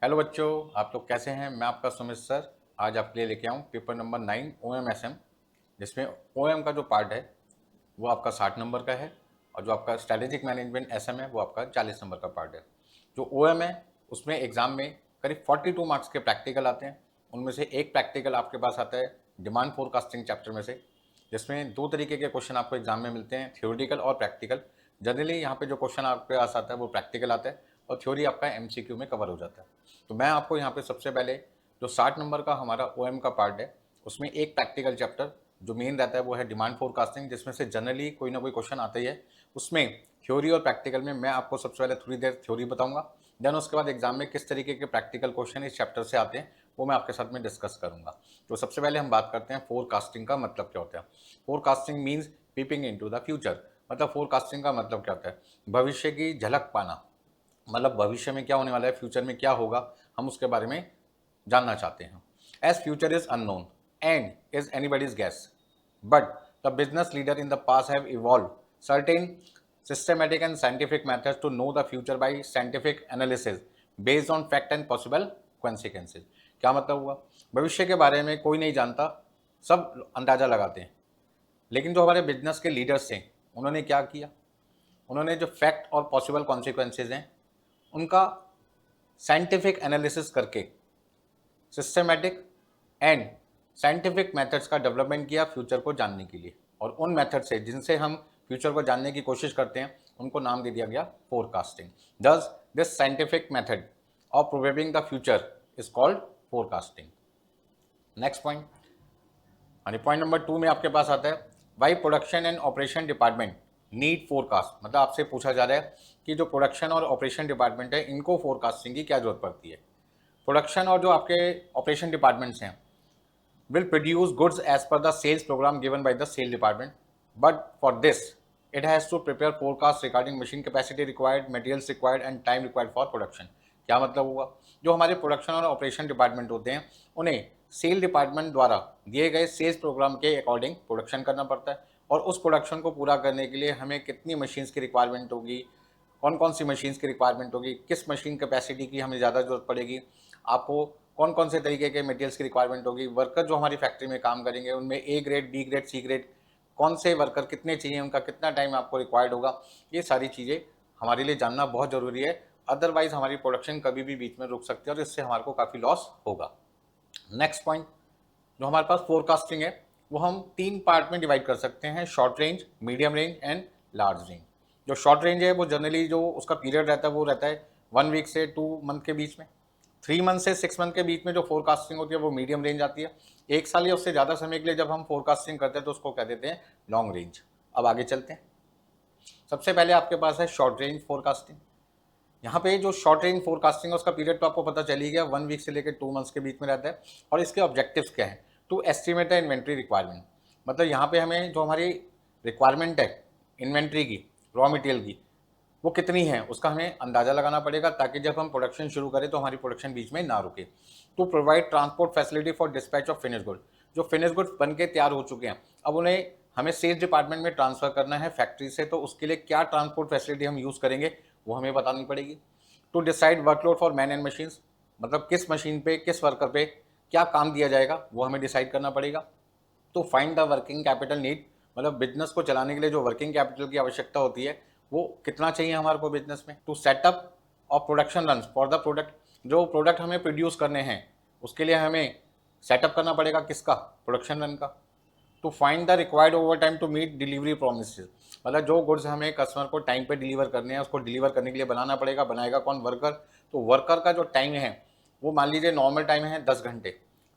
Hello बच्चों, आप लोग कैसे हैं। मैं आपका सुमित सर आज आपके लिए लेके आऊँ पेपर नंबर 9 OMSM, जिसमें OM का जो पार्ट है वो आपका 60 नंबर का है और जो आपका स्ट्रैटेजिक मैनेजमेंट SM है वो आपका 40 नंबर का पार्ट है। जो OM है उसमें एग्ज़ाम में करीब 42 मार्क्स के प्रैक्टिकल आते हैं। उनमें से एक प्रैक्टिकल आपके पास आता है डिमांड फोरकास्टिंग चैप्टर में से, जिसमें दो तरीके के क्वेश्चन आपको एग्जाम में मिलते हैं, थ्योरेटिकल और प्रैक्टिकल। जनरली यहाँ पे जो क्वेश्चन आपके पास आता है वो प्रैक्टिकल आता है और थ्योरी आपका MCQ में कवर हो जाता है। तो मैं आपको यहाँ पे सबसे पहले जो 60 नंबर का हमारा OM का पार्ट है उसमें एक प्रैक्टिकल चैप्टर जो मेन रहता है वो है डिमांड फोरकास्टिंग, जिसमें से जनरली कोई ना कोई क्वेश्चन आता ही है। उसमें थ्योरी और प्रैक्टिकल में मैं आपको सबसे पहले थोड़ी देर थ्योरी बताऊंगा, देन उसके बाद एग्जाम में किस तरीके के प्रैक्टिकल क्वेश्चन इस चैप्टर से आते हैं वो मैं आपके साथ में डिस्कस करूंगा। तो सबसे पहले हम बात करते हैं फोरकास्टिंग का मतलब क्या होता है। Forecasting means peeping into the future. मतलब फोरकास्टिंग का मतलब क्या होता है, भविष्य की झलक पाना। मतलब भविष्य में क्या होने वाला है, फ्यूचर में क्या होगा, हम उसके बारे में जानना चाहते हैं। As future is unknown and is anybody's guess, but the business leader in the past have evolve certain systematic and scientific methods to know the future by scientific analysis based on fact and possible consequences। क्या मतलब हुआ, भविष्य के बारे में कोई नहीं जानता, सब अंदाजा लगाते हैं। लेकिन जो हमारे बिजनेस के लीडर्स हैं उन्होंने क्या किया, उन्होंने जो फैक्ट और पॉसिबल कॉन्सिक्वेंसेज हैं उनका साइंटिफिक एनालिसिस करके सिस्टमेटिक एंड साइंटिफिक मेथड्स का डेवलपमेंट किया फ्यूचर को जानने के लिए। और उन मेथड से जिनसे हम फ्यूचर को जानने की कोशिश करते हैं उनको नाम दे दिया गया forecasting. Thus this scientific method of probing the future is called forecasting. Next point, यानी पॉइंट नंबर 2 में आपके पास आता है why production and operation department need forecast. मतलब आपसे पूछा जा रहा है कि जो प्रोडक्शन और ऑपरेशन डिपार्टमेंट है इनको फोरकास्टिंग की क्या जरूरत पड़ती है। प्रोडक्शन और जो आपके ऑपरेशन डिपार्टमेंट्स हैं will produce goods as per the sales program given by the sale department, but for this it has to prepare forecast regarding machine capacity required, materials required and time required for production। क्या मतलब हुआ, जो हमारे production और operation department होते हैं उन्हें cell department द्वारा दिए गए सेल्स प्रोग्राम के अकॉर्डिंग प्रोडक्शन करना पड़ता है। और उस प्रोडक्शन को पूरा करने के लिए हमें कितनी मशीन्स की रिक्वायरमेंट होगी, कौन कौन सी मशीन्स की रिक्वायरमेंट होगी, किस मशीन कैपेसिटी की हमें ज़्यादा ज़रूरत पड़ेगी, आपको कौन कौन से तरीके के मटेरियल्स की रिक्वायरमेंट होगी, वर्कर जो हमारी फैक्ट्री में काम करेंगे उनमें A grade, B grade, C grade, कौन से वर्कर कितने चाहिए, उनका कितना टाइम आपको रिक्वायर्ड होगा, ये सारी चीज़ें हमारे लिए जानना बहुत ज़रूरी है। अदरवाइज हमारी प्रोडक्शन कभी भी बीच में रुक सकती है और इससे हमारे को काफ़ी लॉस होगा। नेक्स्ट पॉइंट, जो हमारे पास फोरकास्टिंग है वो हम 3 पार्ट में डिवाइड कर सकते हैं, short range, medium range and large range. जो शॉर्ट रेंज है वो जनरली जो उसका पीरियड रहता है वो रहता है 1 वीक से 2 मंथ के बीच में। 3 मंथ से 6 मंथ के बीच में जो फोरकास्टिंग होती है वो मीडियम रेंज आती है। 1 साल या उससे ज़्यादा समय के लिए जब हम फोरकास्टिंग करते हैं तो उसको कह देते हैं लॉन्ग रेंज। अब आगे चलते हैं। सबसे पहले आपके पास है शॉर्ट रेंज फोरकास्टिंग। यहाँ पे जो शॉर्ट रेंज फोरकास्टिंग है उसका पीरियड तो आपको पता चल ही गया, 1 वीक से लेकर 2 मंथ्स के बीच में रहता है। और इसके ऑब्जेक्टिव्स क्या हैं, to estimate the inventory requirement. मतलब यहाँ पे हमें जो हमारी रिक्वायरमेंट है इन्वेंट्री की, रॉ मटेरियल की, वो कितनी है उसका हमें अंदाज़ा लगाना पड़ेगा, ताकि जब हम प्रोडक्शन शुरू करें तो हमारी प्रोडक्शन बीच में ना रुके। To provide transport facility for dispatch of finish good. जो फिनिश गुड्स बन के तैयार हो चुके हैं अब उन्हें हमें सेल्स डिपार्टमेंट में ट्रांसफ़र करना है फैक्ट्री से, तो उसके लिए क्या ट्रांसपोर्ट फैसिलिटी हम यूज़ करेंगे वो हमें बतानी पड़ेगी। To decide workload for man and machines. मतलब किस मशीन पे किस वर्कर पे क्या काम दिया जाएगा वो हमें डिसाइड करना पड़ेगा। तो find the working capital need. मतलब बिजनेस को चलाने के लिए जो वर्किंग कैपिटल की आवश्यकता होती है वो कितना चाहिए हमारे को बिजनेस में। To set up our production run for the product. जो प्रोडक्ट हमें प्रोड्यूस करने हैं उसके लिए हमें सेटअप करना पड़ेगा किसका, प्रोडक्शन रन का। To find the required overtime to meet delivery promise. मतलब जो गुड्स हमें कस्टमर को टाइम पे डिलीवर करने हैं उसको डिलीवर करने के लिए बनाना पड़ेगा। बनाएगा कौन, वर्कर। तो वर्कर का जो टाइम है वो मान लीजिए नॉर्मल टाइम है 10 घंटे,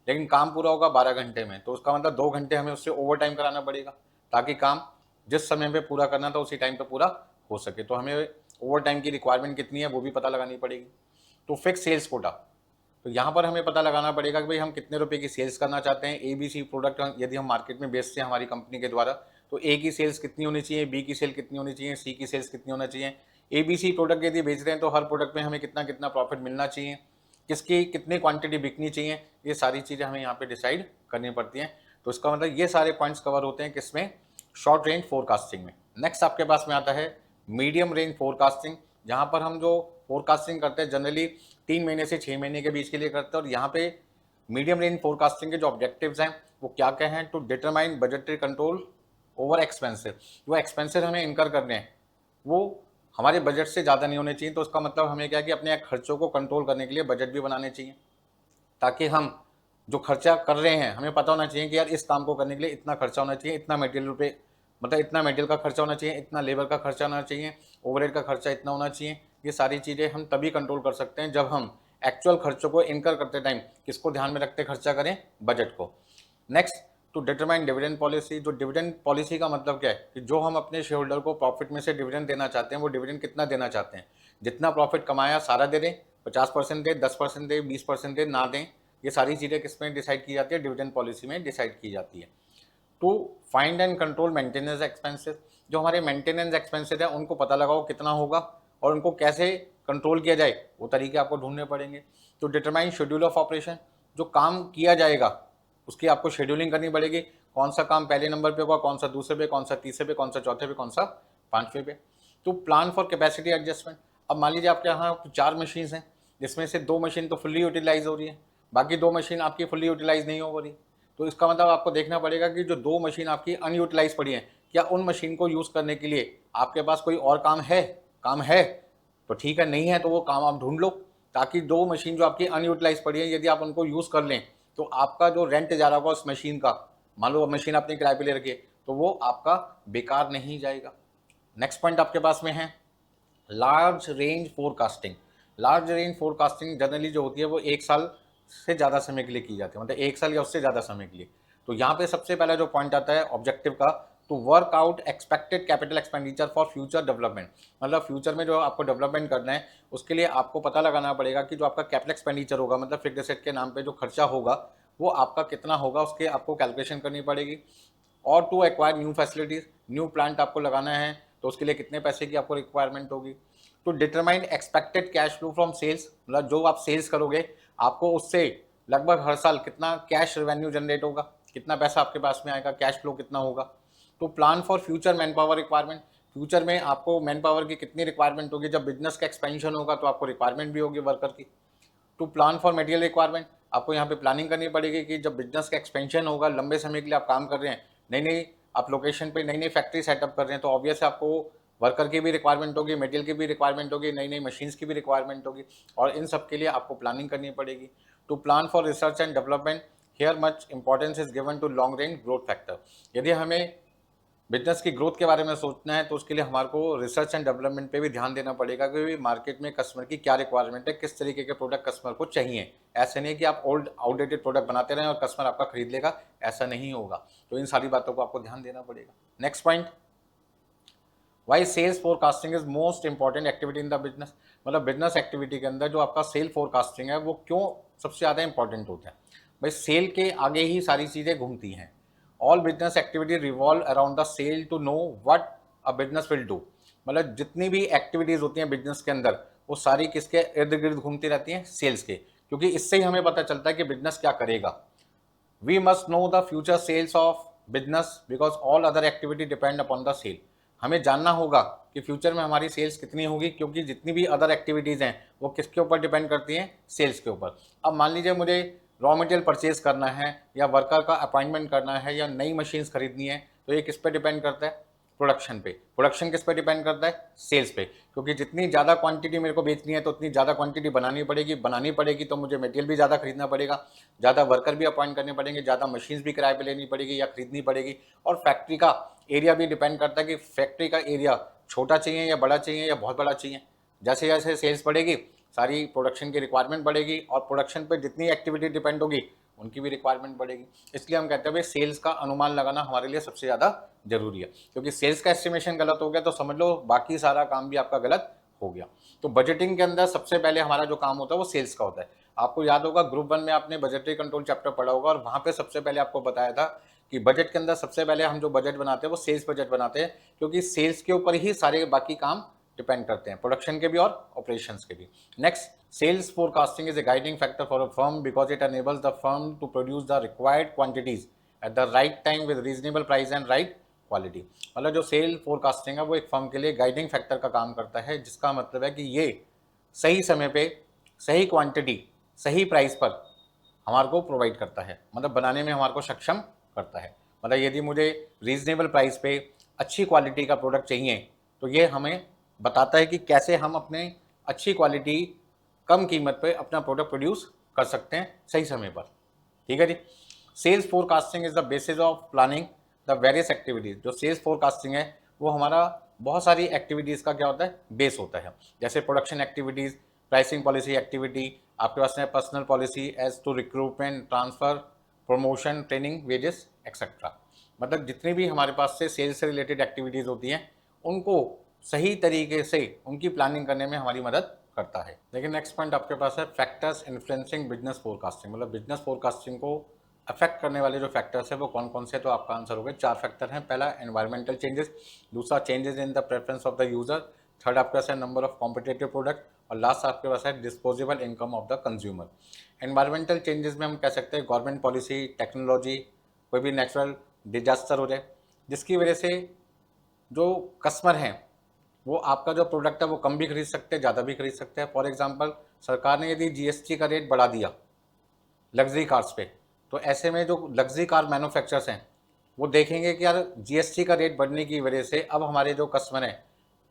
लेकिन काम पूरा होगा 12 घंटे में, तो उसका मतलब 2 घंटे हमें उससे ओवर टाइम कराना पड़ेगा ताकि काम जिस समय पे पूरा करना था उसी टाइम पे पूरा हो सके। तो हमें ओवर टाइम की रिक्वायरमेंट कितनी है वो भी पता लगानी पड़ेगी। तो फिक्स सेल्स कोटा। तो यहाँ पर हमें पता लगाना पड़ेगा कि भाई हम कितने रुपए की सेल्स करना चाहते हैं। ABC प्रोडक्ट यदि हम मार्केट में बेचते हैं हमारी कंपनी के द्वारा तो A की सेल्स कितनी होनी चाहिए, B की सेल कितनी होनी चाहिए, C की सेल्स कितनी होना चाहिए। ABC प्रोडक्ट यदि बेच रहे हैं तो हर प्रोडक्ट में हमें कितना कितना प्रॉफिट मिलना चाहिए, किसकी कितनी क्वांटिटी बिकनी चाहिए, ये सारी चीज़ें हमें यहाँ पे डिसाइड करनी पड़ती हैं। तो इसका मतलब ये सारे पॉइंट्स कवर होते हैं किसमें, शॉर्ट रेंज फोरकास्टिंग में। नेक्स्ट आपके पास में आता है मीडियम रेंज फोरकास्टिंग, जहाँ पर हम जो फोरकास्टिंग करते हैं जनरली 3 महीने से 6 महीने के बीच के लिए करते हैं। और यहाँ पे मीडियम रेंज फोरकास्टिंग के जो ऑब्जेक्टिव्स हैं वो क्या क्या हैं? To determine budgetary control over expensive. जो एक्सपेंसिव हमें इनकर करने हैं वो हमारे बजट से ज़्यादा नहीं होने चाहिए। तो उसका मतलब हमें क्या है कि अपने खर्चों को कंट्रोल करने के लिए बजट भी बनाने चाहिए, ताकि हम जो खर्चा कर रहे हैं हमें पता होना चाहिए कि यार इस काम को करने के लिए इतना खर्चा होना चाहिए, इतना मटेरियल पे मतलब इतना मटेरियल का खर्चा होना चाहिए, इतना लेबर का खर्चा होना चाहिए, ओवरहेड का खर्चा इतना होना चाहिए। ये सारी चीज़ें हम तभी कंट्रोल कर सकते हैं जब हम एक्चुअल खर्चों को इनकर करते टाइम किसको ध्यान में रखते खर्चा करें? बजट को। Next, to determine dividend policy. जो डिविडेंड पॉलिसी का मतलब क्या है कि जो हम अपने शेयर होल्डर को प्रॉफिट में से डिविडेंड देना चाहते हैं वो डिविडेंड कितना देना चाहते हैं। जितना प्रॉफिट कमाया सारा दे दें, 50% दे, 10% दे, 20% दे, ना दें। ये सारी चीज़ें किस में डिसाइड की जाती है? डिविडेंड पॉलिसी में डिसाइड की जाती है। To find and control maintenance expenses. जो हमारे मेंटेनेंस एक्सपेंसेस है उनको पता लगाओ कितना होगा और उनको कैसे कंट्रोल किया जाए वो तरीके आपको ढूंढने पड़ेंगे। To determine schedule of operation. जो काम किया जाएगा उसकी आपको शेड्यूलिंग करनी पड़ेगी, कौन सा काम पहले नंबर पे होगा, कौन सा दूसरे पे, कौन सा तीसरे पे, कौन सा चौथे पे, कौन सा पांचवें पे। To plan for capacity adjustment. अब मान लीजिए आपके यहाँ 4 मशीन हैं जिसमें से 2 मशीन तो फुल्ली यूटिलाइज हो रही है, बाकी 2 मशीन आपकी फुल्ली यूटिलाइज नहीं हो रही। तो इसका मतलब आपको देखना पड़ेगा कि जो 2 मशीन आपकी अनयूटिलाइज पड़ी हैं, क्या उन मशीन को यूज़ करने के लिए आपके पास कोई और काम है तो ठीक है, नहीं है तो वो काम आप ढूंढ लो, ताकि 2 मशीन जो आपकी अनयूटिलाइज पड़ी है यदि आप उनको यूज़ कर लें तो आपका जो रेंट जा रहा होगा उस मशीन का, मान लो मशीन आपने किराए पे ले रखी है, तो वो आपका बेकार नहीं जाएगा। नेक्स्ट पॉइंट आपके पास में है large range forecasting. Large range forecasting generally जो होती है वो 1 साल से ज़्यादा समय के लिए की जाती है, मतलब 1 साल या उससे ज़्यादा समय के लिए। तो यहाँ पे सबसे पहला जो पॉइंट आता है ऑब्जेक्टिव का, to work out expected capital expenditure for future development. मतलब फ्यूचर में जो आपको डेवलपमेंट करना है उसके लिए आपको पता लगाना पड़ेगा कि जो आपका कैपिटल एक्सपेंडिचर होगा, मतलब फिक्स्ड एसेट के नाम पे जो खर्चा होगा वो आपका कितना होगा, उसके आपको कैलकुलेशन करनी पड़ेगी। और to acquire new facilities, new plant आपको लगाना है तो उसके लिए कितने पैसे की आपको रिक्वायरमेंट होगी। To determine expected cash flow from sales, मतलब जो आप सेल्स करोगे आपको उससे लगभग हर साल कितना कैश रेवेन्यू जनरेट होगा, कितना पैसा आपके पास में आएगा, कैश फ्लो कितना होगा। To plan for future manpower requirement. Future में आपको मैन पावर की कितनी रिक्वायरमेंट होगी, जब बिजनेस का एक्सपेंशन होगा तो आपको रिक्वायरमेंट भी होगी वर्कर की। To plan for material requirement, आपको यहाँ पे प्लानिंग करनी पड़ेगी कि जब बिजनेस का एक्सपेंशन होगा, लंबे समय के लिए आप काम कर रहे हैं, नई नई आप लोकेशन पे नई नई फैक्ट्री सेटअप कर रहे हैं, तो ऑब्वियस आपको वर्कर की भी रिक्वायरमेंट होगी, मटेरियल की भी रिक्वायरमेंट होगी, नई नई मशीन्स की भी रिक्वायरमेंट होगी, और इन सब के लिए आपको प्लानिंग करनी पड़ेगी। To plan for research and development, here much importance is given to long range growth factor. यदि हमें बिजनेस की ग्रोथ के बारे में सोचना है तो उसके लिए हमारे को रिसर्च एंड डेवलपमेंट पे भी ध्यान देना पड़ेगा कि मार्केट में कस्टमर की क्या रिक्वायरमेंट है, किस तरीके के प्रोडक्ट कस्टमर को चाहिए। ऐसे नहीं कि आप ओल्ड आउटडेटेड प्रोडक्ट बनाते रहें और कस्टमर आपका खरीद लेगा, ऐसा नहीं होगा। तो इन सारी बातों को आपको ध्यान देना पड़ेगा। Next point, why sales forecasting is most important activity in the business. मतलब बिजनेस एक्टिविटी के अंदर जो आपका सेल फोरकास्टिंग है वो क्यों सबसे ज़्यादा इंपॉर्टेंट होता है? भाई सेल के आगे ही सारी चीज़ें घूमती हैं। All business activity revolve around the sale to know what a business will do. मतलब जितनी भी एक्टिविटीज़ होती हैं बिजनेस के अंदर वो सारी किसके इर्द गिर्द घूमती रहती हैं? सेल्स के, क्योंकि इससे ही हमें पता चलता है कि बिजनेस क्या करेगा। We must know the future sales of business because all other activity depend upon the sale. हमें जानना होगा कि फ्यूचर में हमारी सेल्स कितनी होगी, क्योंकि जितनी भी अदर एक्टिविटीज़ हैं वो किसके ऊपर डिपेंड करती हैं? सेल्स के ऊपर। अब मान लीजिए मुझे रॉ मटेरियल परचेज करना है या वर्कर का अपॉइंटमेंट करना है या नई मशीन्स खरीदनी है, तो ये किस पे डिपेंड करता है? प्रोडक्शन पे। प्रोडक्शन किस पे डिपेंड करता है? सेल्स पे। क्योंकि जितनी ज़्यादा क्वांटिटी मेरे को बेचनी है तो उतनी ज़्यादा क्वांटिटी बनानी पड़ेगी तो मुझे मटेरियल भी ज़्यादा खरीदना पड़ेगा, ज़्यादा वर्कर भी अपॉइंट करने पड़ेंगे, ज़्यादा मशीन्स भी किराए पे लेनी पड़ेगी या खरीदनी पड़ेगी। और फैक्ट्री का एरिया भी डिपेंड करता है कि फैक्ट्री का एरिया छोटा चाहिए या बड़ा चाहिए या बहुत बड़ा चाहिए। जैसे जैसे सेल्स बढ़ेगी सारी प्रोडक्शन की रिक्वायरमेंट बढ़ेगी, और प्रोडक्शन पर जितनी एक्टिविटी डिपेंड होगी उनकी भी रिक्वायरमेंट बढ़ेगी। इसलिए हम कहते हैं भाई सेल्स का अनुमान लगाना हमारे लिए सबसे ज़्यादा जरूरी है, क्योंकि सेल्स का एस्टिमेशन गलत हो गया तो समझ लो बाकी सारा काम भी आपका गलत हो गया। तो बजटिंग के अंदर सबसे पहले हमारा जो काम होता है वो सेल्स का होता है। आपको याद होगा ग्रुप 1 में आपने बजटरी कंट्रोल चैप्टर पढ़ा होगा, और वहाँ पे सबसे पहले आपको बताया था कि बजट के अंदर सबसे पहले हम जो बजट बनाते हैं वो सेल्स बजट बनाते हैं, क्योंकि सेल्स के ऊपर ही सारे बाकी काम डिपेंड करते हैं, प्रोडक्शन के भी और ऑपरेशंस के भी। Next, sales forecasting is a guiding factor for a firm because it enables the firm to produce the required quantities at the right time with reasonable price and right quality। मतलब जो cell forecasting है वो एक firm के लिए guiding factor का काम करता है, जिसका मतलब है कि ये सही समय पे सही क्वांटिटी सही प्राइस पर हमारे को प्रोवाइड करता है, मतलब बनाने में हमारे को सक्षम करता है। मतलब यदि मुझे रीजनेबल प्राइस पे अच्छी क्वालिटी का प्रोडक्ट चाहिए तो ये हमें बताता है कि कैसे हम अपने अच्छी क्वालिटी कम कीमत पे अपना प्रोडक्ट प्रोड्यूस कर सकते हैं सही समय पर। ठीक है जी। Sales forecasting is the basis of planning the various activities. जो सेल्स फोरकास्टिंग है वो हमारा बहुत सारी एक्टिविटीज़ का क्या होता है, बेस होता है। जैसे production activities, pricing policy activity, आपके पास है personal policy as to recruitment, transfer, promotion, training, wages etcetera. मतलब जितनी भी हमारे पास से सेल्स से रिलेटेड एक्टिविटीज़ होती हैं उनको सही तरीके से उनकी प्लानिंग करने में हमारी मदद करता है। लेकिन नेक्स्ट पॉइंट आपके पास है फैक्टर्स इन्फ्लुएंसिंग बिजनेस फोरकास्टिंग। मतलब बिजनेस फोरकास्टिंग को अफेक्ट करने वाले जो फैक्टर्स है वो कौन कौन से, तो आपका आंसर हो गया 4 फैक्टर हैं। पहला एनवायरमेंटल चेंजेस, दूसरा changes in the preference of the user, third आपके पास है नंबर ऑफ कॉम्पिटेटिव प्रोडक्ट, और लास्ट आपके पास है disposable income of the consumer. Environmental changes में हम कह सकते हैं गवर्नमेंट पॉलिसी, टेक्नोलॉजी, कोई भी नेचुरल डिजास्टर हो जाए जिसकी वजह से जो कस्टमर हैं वो आपका जो प्रोडक्ट है वो कम भी खरीद सकते हैं, ज़्यादा भी खरीद सकते हैं। फॉर एग्जांपल सरकार ने यदि जीएसटी का रेट बढ़ा दिया लग्जरी कार्स पे, तो ऐसे में जो लग्जरी कार मैन्युफैक्चरर्स हैं वो देखेंगे कि यार जीएसटी का रेट बढ़ने की वजह से अब हमारे जो कस्टमर हैं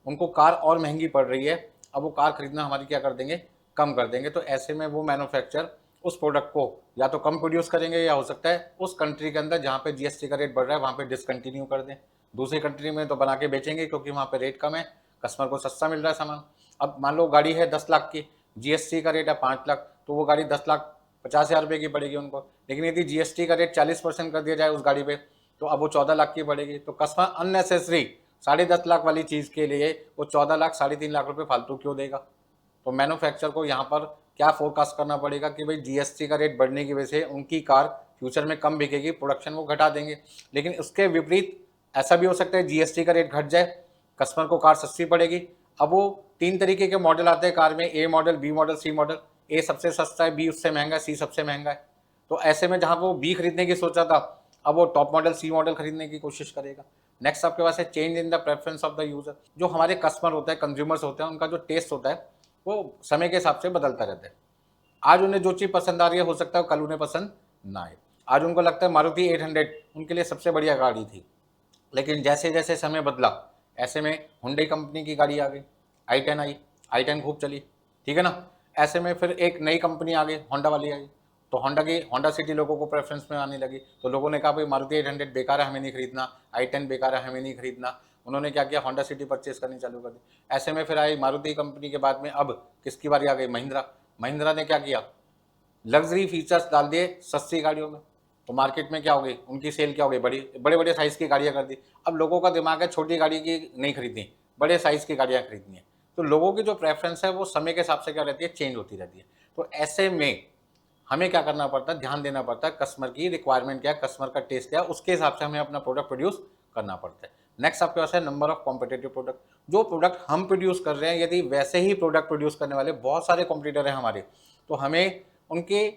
उनको कार और महंगी पड़ रही है, अब वो कार खरीदना हमारी क्या कर देंगे, कम कर देंगे। तो ऐसे में वो मैन्युफैक्चर उस प्रोडक्ट को या तो कम प्रोड्यूस करेंगे या हो सकता है उस कंट्री के अंदर जहाँ पे जीएसटी का रेट बढ़ रहा है वहाँ पे डिसकंटिन्यू कर दें। दूसरी कंट्री में तो बना के बेचेंगे क्योंकि वहाँ पे रेट कम है, कस्टमर को सस्ता मिल रहा है सामान। अब मान लो गाड़ी है 10 लाख की, जीएसटी का रेट है 5 लाख, तो वो गाड़ी 10,50,000 रुपये की पड़ेगी उनको। लेकिन यदि जीएसटी का रेट 40% कर दिया जाए उस गाड़ी पे तो अब वो 14 लाख की पड़ेगी। तो कस्टमर अननेसेसरी 10.5 लाख वाली चीज़ के लिए वो 14 लाख 3.5 लाख रुपये फालतू क्यों देगा। तो मैन्युफैक्चर को यहाँ पर क्या फोरकास्ट करना पड़ेगा कि भाई जीएसटी का रेट बढ़ने की वजह से उनकी कार फ्यूचर में कम बिकेगी, प्रोडक्शन वो घटा देंगे। लेकिन उसके विपरीत ऐसा भी हो सकता है जीएसटी का रेट घट जाए, कस्टमर को कार सस्ती पड़ेगी। अब वो 3 तरीके के मॉडल आते हैं कार में, ए मॉडल, बी मॉडल, सी मॉडल। ए सबसे सस्ता है, बी उससे महंगा है, सी सबसे महंगा है। तो ऐसे में जहाँ वो बी खरीदने की सोचा था अब वो टॉप मॉडल सी मॉडल खरीदने की कोशिश करेगा। नेक्स्ट आपके पास है change in the preference of the user. जो हमारे कस्टमर होते हैं, कंज्यूमर्स होते हैं, उनका जो टेस्ट होता है वो समय के हिसाब से बदलता रहता है। आज उन्हें जो चीज़ पसंद आ रही है हो सकता है कल उन्हें पसंद ना आए। आज उनको लगता है मारुति 800 उनके लिए सबसे बढ़िया गाड़ी थी, लेकिन जैसे जैसे समय बदला ऐसे में हुंडई कंपनी की गाड़ी आ गई, i10 आई, i10 खूब चली, ठीक है ना। ऐसे में फिर एक नई कंपनी आ गई, होंडा वाली आई, तो होंडा की होंडा सिटी लोगों को प्रेफरेंस में आने लगी। तो लोगों ने कहा भाई मारुति 800 बेकार है, हमें नहीं खरीदना, i10 बेकार है, हमें नहीं खरीदना। उन्होंने क्या किया, होंडा सिटी परचेस करनी चालू कर दी। ऐसे में फिर आई मारुति कंपनी के बाद में अब किसकी बारी आ गई, महिंद्रा। महिंद्रा ने क्या किया, लग्जरी फीचर्स डाल दिए सस्ती गाड़ियों में। तो मार्केट में क्या हो गई, उनकी सेल क्या हो गई, बड़े बड़े साइज़ की गाड़ियाँ कर दी। अब लोगों का दिमाग है छोटी गाड़ी की नहीं खरीदनी, बड़े साइज़ की गाड़ियाँ खरीदनी है। तो लोगों की जो प्रेफरेंस है वो समय के हिसाब से क्या रहती है, चेंज होती रहती है। तो ऐसे में हमें क्या करना पड़ता है, ध्यान देना पड़ता है कस्टमर की रिक्वायरमेंट क्या है, कस्टमर का टेस्ट क्या है, उसके हिसाब से हमें अपना प्रोडक्ट प्रोड्यूस करना पड़ता है। नेक्स्ट आपके पास है नंबर ऑफ कॉम्पिटेटिव प्रोडक्ट। जो प्रोडक्ट हम प्रोड्यूस कर रहे हैं यदि वैसे ही प्रोडक्ट प्रोड्यूस करने वाले बहुत सारे कॉम्पिटिटर हैं हमारे, तो हमें उनके